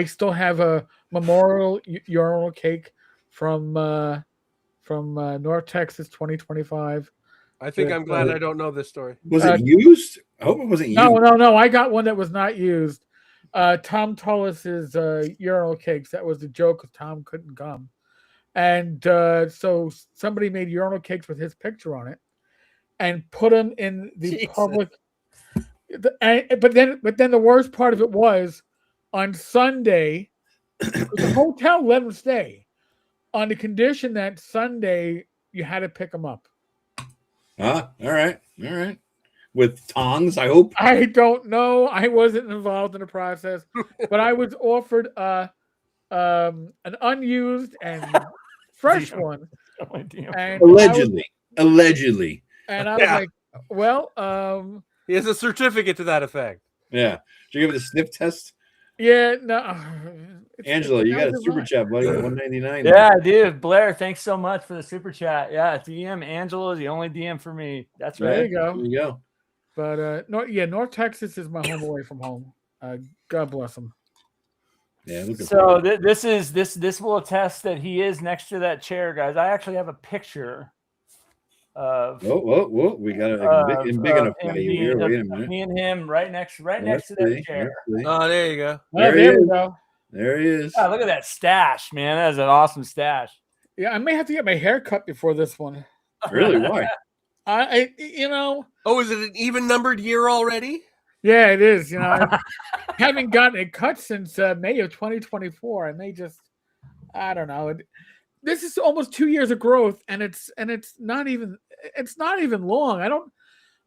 still have a memorial urinal cake from North Texas 2025. I think I'm glad I don't know this story. Was it used? I hope it wasn't used. No. I got one that was not used. Tom Tullis's urinal cakes. That was the joke because Tom couldn't come. And so somebody made urinal cakes with his picture on it and put them in the public. But then the worst part of it was on Sunday, the hotel let them stay on the condition that Sunday you had to pick them up. All right. With tongs, I hope. I don't know. I wasn't involved in the process, but I was offered an unused and fresh one. And allegedly. And I was like, well, he has a certificate to that effect. Yeah. Did you give it a sniff test? Yeah, no. Angela, you got a super chat, buddy. $1.99. Yeah, dude. Blair, thanks so much for the super chat. Yeah, DM Angela is the only DM for me. That's right. There you go. There you go. But North Texas is my home away from home. God bless him. Yeah. So this will attest that he is next to that chair, guys. I actually have a picture of. Whoa! We got it big enough for you here. Wait a minute. Me and him right next to that chair. Oh, there you go. There we go. There he is. Oh, look at that stash, man. That is an awesome stash. Yeah, I may have to get my hair cut before this one. Really? Why? Oh, is it an even numbered year already? Yeah, it is. I haven't gotten it cut since May of 2024. I may just, I don't know. This is almost 2 years of growth, and it's not even long.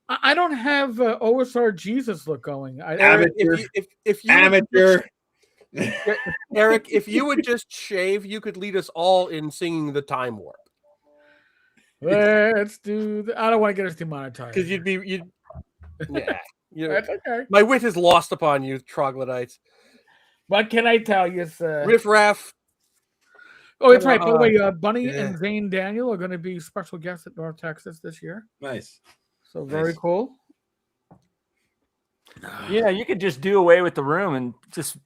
I don't have OSR Jesus look going. Amateur. If you amateur. Eric, if you would just shave, you could lead us all in singing the Time Warp. Let's do. I don't want to get us demonetized because you'd. Yeah, that's okay. My wit is lost upon you, troglodytes. What can I tell you, sir? Riff Raff. Oh, that's right. By the way, Bunny and Zane Daniel are going to be special guests at North Texas this year. Nice. So very cool. Yeah, you could just do away with the room and just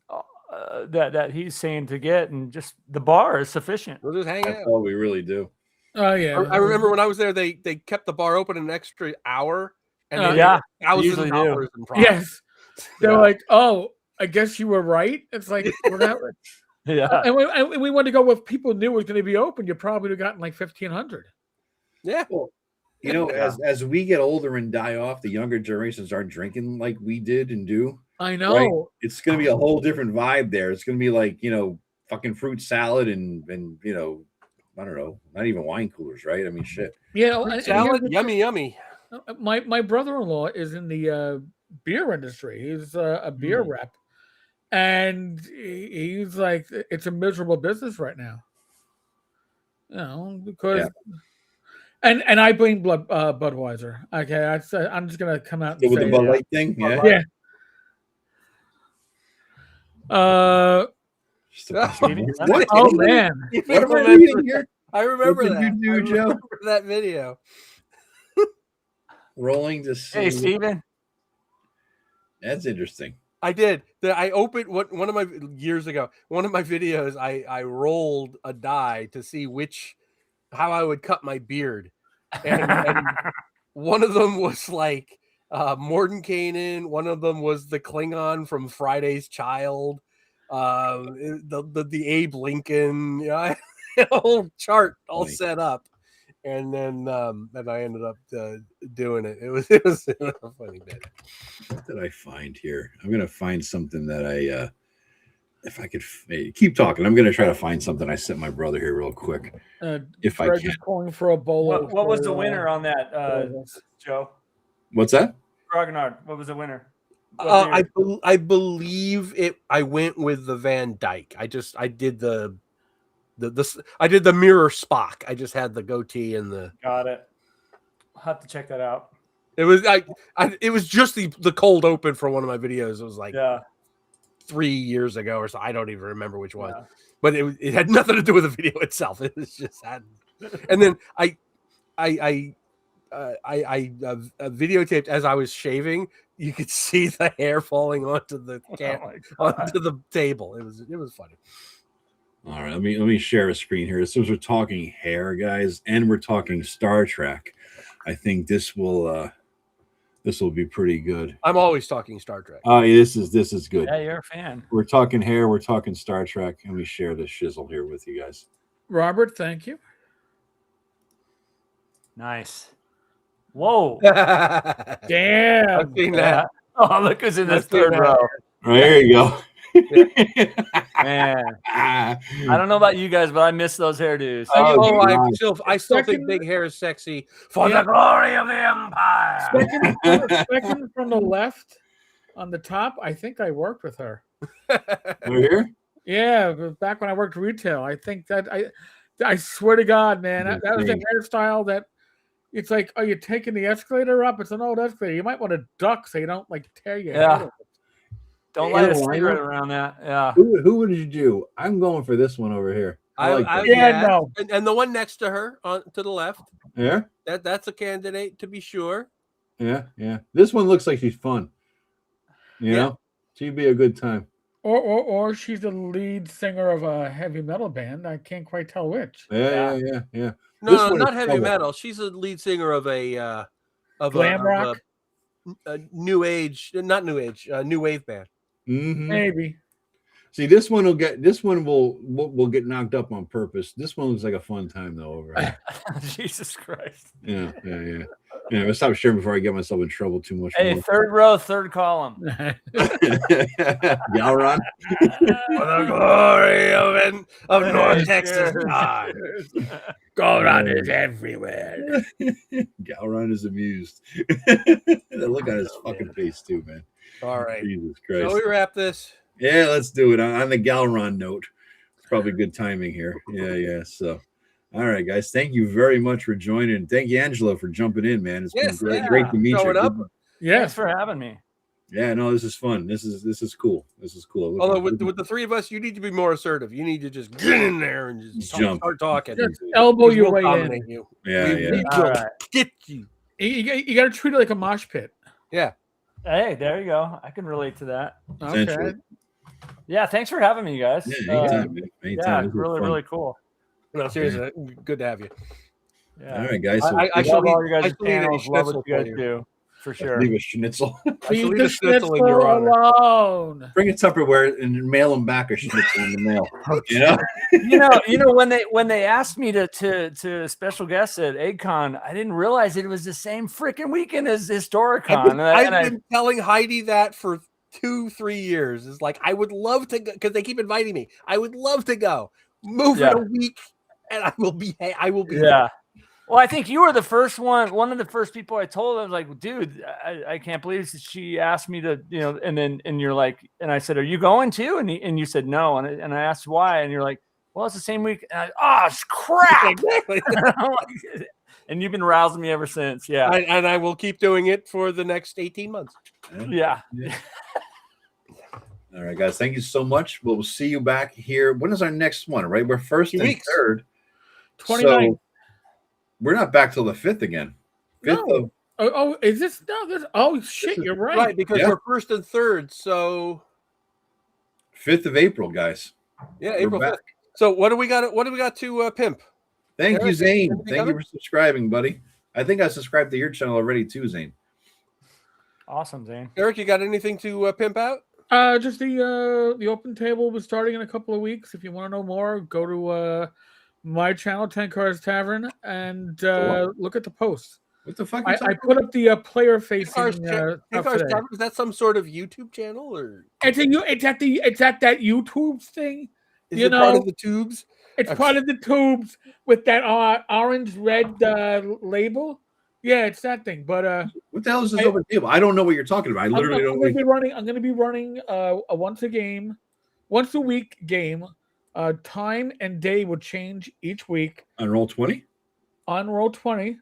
that he's saying to get, and just the bar is sufficient. We'll just hang out. Oh, we really do. Oh yeah. I remember when I was there, they kept the bar open an extra hour. And usually do. Yes. They're like, oh, I guess you were right. It's like, yeah. And we wanted to go with people knew it was going to be open. You probably would have gotten like 1,500. Yeah. Well, as we get older and die off, the younger generations aren't drinking like we did and do. I know. Right? It's going to be a whole different vibe there. It's going to be like, fucking fruit salad and I don't know, not even wine coolers, right? I mean, shit. Yeah. Salad, yummy. My brother-in-law is in the beer industry. He's a beer rep, and he's like, it's a miserable business right now. Because and I blame Budweiser. Okay, I'm just gonna come out and with say the Bud Light thing. Yeah. What? Oh man! What am I reading here? I remember that. You do, Joe? Remember that video. Rolling to see. Hey, Steven. That's interesting. I did. I opened one of my years ago. One of my videos, I rolled a die to see how I would cut my beard, and one of them was like Mordenkainen. One of them was the Klingon from Friday's Child. The Abe Lincoln. I had a whole chart all set up. And then I ended up doing it. It was a funny bit. What did I find here? I'm gonna find something that if I could keep talking, I'm gonna try to find something. I sent my brother here real quick. If I can. Just calling for a bolo. What was the winner on that, Joe? What's that? Grognard. What was the winner? I believe it. I went with the Van Dyke. I did the I did the mirror Spock. I just had the goatee and the. Got it. I'll have to check that out. It was it was just the cold open for one of my videos. It was like 3 years ago or so. I don't even remember which one, but it had nothing to do with the video itself. It was just and then I videotaped as I was shaving. You could see the hair falling onto the onto the table. It was funny. All right, let me share a screen here. Since we're talking hair, guys, and we're talking Star Trek, I think this will be pretty good. I'm always talking Star Trek. This is good. Yeah, you're a fan. We're talking hair, we're talking Star Trek, and we share this shizzle here with you guys. Robert, thank you. Nice. Whoa. Damn. I've seen that. Oh, look who's in this third row. Right, there you go. Man, I don't know about you guys, but I miss those hairdos. I still think big hair is sexy for the glory of the empire. Second from the left on the top, I think I worked with her. Over here? Yeah, back when I worked retail. I think that I swear to God, man, that was a hairstyle that it's like, are you taking the escalator up? It's an old escalator. You might want to duck so you don't like tear your head. Don't light a cigarette around that. Yeah. Who would you do? I'm going for this one over here. No. And the one next to her to the left. Yeah. That's a candidate to be sure. Yeah. This one looks like she's fun. You know? She'd be a good time. Or she's the lead singer of a heavy metal band. I can't quite tell which. Yeah. No, not heavy metal. She's a lead singer of a glam rock, new wave band. Mm-hmm. Maybe. See, this one will get knocked up on purpose. This one looks like a fun time though. Over here. Jesus Christ. Yeah. Let's stop sharing before I get myself in trouble too much. Hey, third row, third column. Galron. For the glory of North Texas. Galron is everywhere. Galron is amused. Look at his fucking face too, man. All right. Jesus Christ. Shall we wrap this? Yeah, let's do it. On the Galron note. It's probably good timing here. Yeah. So, all right, guys. Thank you very much for joining. Thank you, Angelo, for jumping in, man. It's been great to meet you. Up. Thanks for having me. Yeah, no, this is fun. This is cool. This is cool. Although with the three of us, you need to be more assertive. You need to just get in there and just start talking. Just elbow your way in. You. Yeah. All right. Get you. You got to treat it like a mosh pit. Yeah. Hey, there you go. I can relate to that. Okay. Yeah, thanks for having me, guys. Yeah, anytime. Yeah, really cool. No, seriously, good to have you. Yeah. All right, guys. So I love all your guys' channels. Love what you guys do. For sure. Leave a schnitzel. Leave the schnitzel alone. Bring a Tupperware and mail them back a schnitzel in the mail. You know when they asked me to special guest at EggCon, I didn't realize it was the same freaking weekend as Historicon. I've been telling Heidi that for 2-3 years. It's like I would love to go because they keep inviting me. I would love to go. Move it a week, and I will be. Yeah. Well, I think you were the first one of the first people I told. I was like, dude, I can't believe she asked me to, and you're like, and I said, are you going too? And you said no. And I asked why. And you're like, well, it's the same week. And crap. Exactly. And you've been rousing me ever since. Yeah. And I will keep doing it for the next 18 months. Yeah. All right, guys. Thank you so much. We'll see you back here. When is our next one, right? We're first and third. 29. So we're not back till the 5th again. 5th No. Is this? No, this. Oh, shit, you're right. Right, because we're first and third. So 5th of April, guys. Yeah, April 5th. So what do we got? What do we got to pimp? Thank you, Zane. Thank you for subscribing, buddy. I think I subscribed to your channel already too, Zane. Awesome, Zane. Eric, you got anything to pimp out? Just the open table was starting in a couple of weeks. If you want to know more, go to my channel, 10 Cars Tavern, and look at the posts. What the fuck? I put up the player facing. 10 Cars Tavern, is that some sort of YouTube channel or? It's at that YouTube thing. Is it part of the tubes? It's part of the tubes with that orange red label. Yeah, it's that thing. But what the hell is this open table? I don't know what you're talking about. I literally don't. I'm going to be running a once a week game Time and day will change each week on Roll20. On Roll20,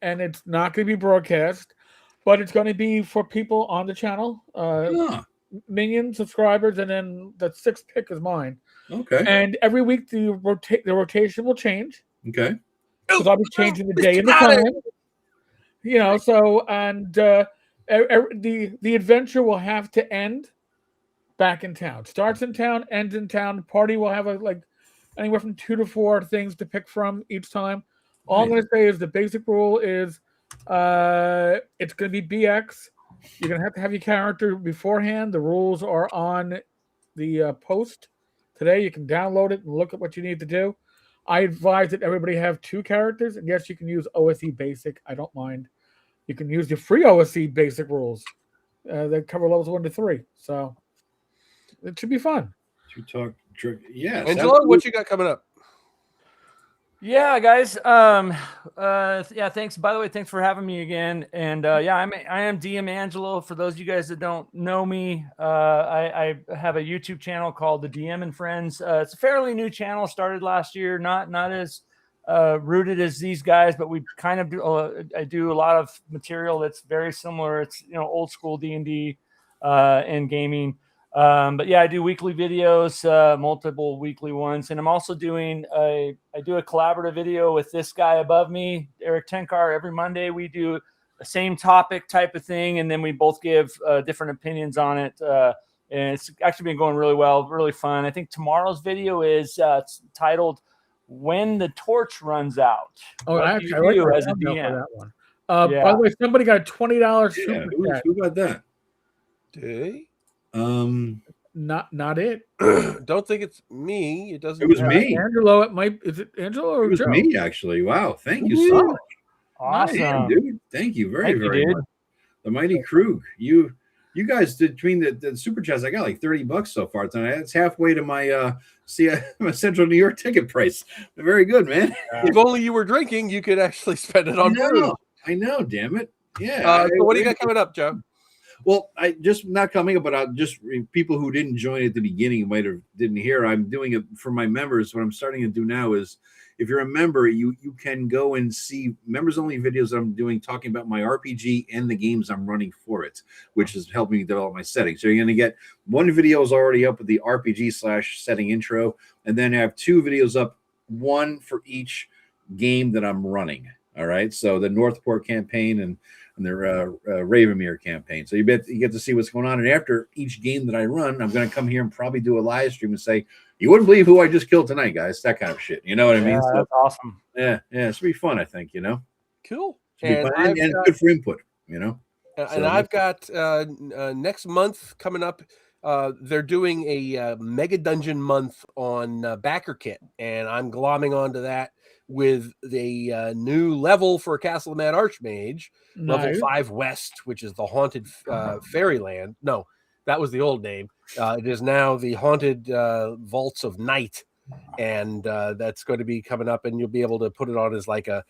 and it's not going to be broadcast, but it's going to be for people on the channel. Minion subscribers, and then the sixth pick is mine. Okay. And every week the rotation will change. Okay. Because I'll be changing the day and the time. You know, so and the adventure will have to end back in town. Starts in town, ends in town. The party will have anywhere from 2 to 4 things to pick from each time. All I'm going to say is the basic rule is it's going to be BX. You're going to have your character beforehand. The rules are on the post today. You can download it and look at what you need to do. I advise that everybody have 2 characters. And yes, you can use OSE Basic. I don't mind. You can use the free OSE Basic rules. They cover levels 1 to 3. So it should be fun. Yeah. Angelo, what you got coming up? Yeah, guys. Yeah, thanks. By the way, thanks for having me again. And I am DM Angelo. For those of you guys that don't know me, I have a YouTube channel called The DM and Friends. It's a fairly new channel, started last year. Not as rooted as these guys, but we kind of do. I do a lot of material that's very similar. It's old school D&D and gaming. But yeah, I do weekly videos, multiple weekly ones. And I'm also doing I do a collaborative video with this guy above me, Eric Tenkar. Every Monday we do the same topic type of thing. And then we both give different opinions on it. And it's actually been going really well, really fun. I think tomorrow's video is it's titled When the Torch Runs Out. Oh, actually, I like as a DM. that one. By the way, somebody got $20 super chat. Who got that? Did Not it. Don't think it's me. It doesn't. It was me. Angelo. Is it Angelo or it was Joe? me actually? Wow, thank you so much. Awesome, man, dude. Thank you very much. The Mighty Krug. You guys did between the super chats. I got like $30 so far tonight. It's halfway to my my Central New York ticket price. Very good, man. If only you were drinking, you could actually spend it on food. I know. Damn it. Yeah. So what do you got coming up, Joe? Well, I just not coming up, but I'll just people who didn't join at the beginning might have didn't hear. I'm doing it for my members. What I'm starting to do now is, if you're a member, you can go and see members only videos that I'm doing talking about my RPG and the games I'm running for it, which is helping me develop my setting. So you're going to get one video is already up with the RPG/setting intro, and then I have 2 videos up, one for each game that I'm running. All right, so the Northport campaign and their Ravenmere campaign. So you get to see what's going on. And after each game that I run, I'm going to come here and probably do a live stream and say, you wouldn't believe who I just killed tonight, guys. That kind of shit. You know what I mean? That's awesome. Yeah. It should be fun, I think, Cool. And good for input, And I've got next month coming up, they're doing a Mega Dungeon month on Backer Kit, and I'm glomming onto that with the new level for Castle of Mad Archmage, level 5 West, which is the Haunted Fairyland. No, that was the old name. It is now the Haunted Vaults of Night, and that's going to be coming up, and you'll be able to put it on as like a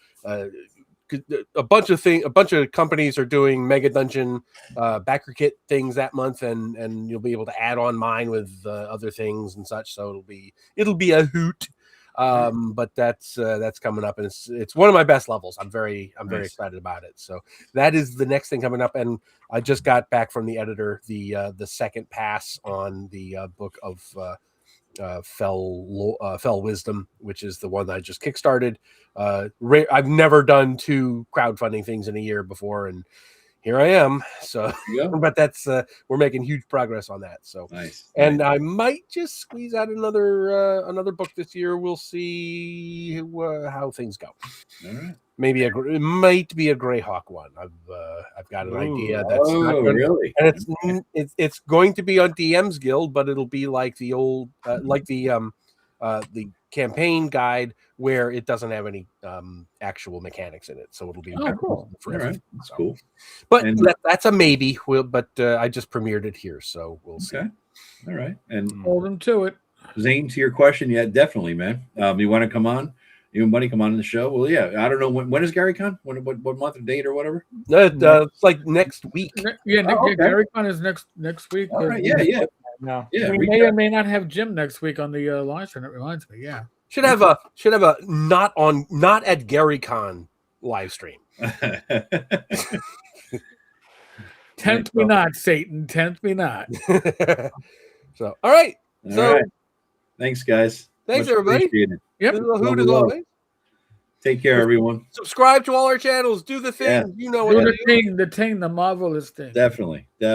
bunch of companies are doing Mega Dungeon Backer Kit things that month, and you'll be able to add on mine with other things and such. So it'll be a hoot. But that's coming up, and it's one of my best levels. I'm very excited about it. So that is the next thing coming up, and I just got back from the editor the second pass on the book of Fell Wisdom, which is the one that I just kickstarted. I've never done 2 crowdfunding things in a year before, and here I am. So, but that's we're making huge progress on that. So, nice. And I might just squeeze out another book this year. We'll see how things go. All right. Maybe it might be a Greyhawk one. I've got an idea. That's really, and it's going to be on DM's Guild, but it'll be like the old the campaign guide where it doesn't have any actual mechanics in it, so it'll be cool. For all right, that's cool. But that's a maybe. But I just premiered it here, so we'll see. All right, and hold him to it. Zane, to your question, yeah, definitely, man. You want to come on? You and Buddy come on the show? Well, yeah. I don't know when is GaryCon? What month or date or whatever? It's like next week. GaryCon is next week. All right, yeah. No. Yeah, we may or may not have Jim next week on the live stream. It reminds me. Yeah. Should have a not at GaryCon live stream. Tempt me not, Satan. Tempt me not. So, all right. Thanks, guys. Thanks, Much everybody. appreciated. Yep. This is a hoot as always. Take care, everyone. Subscribe to all our channels. Do the thing. Yeah. You know Do what the thing, the marvelous thing. Definitely.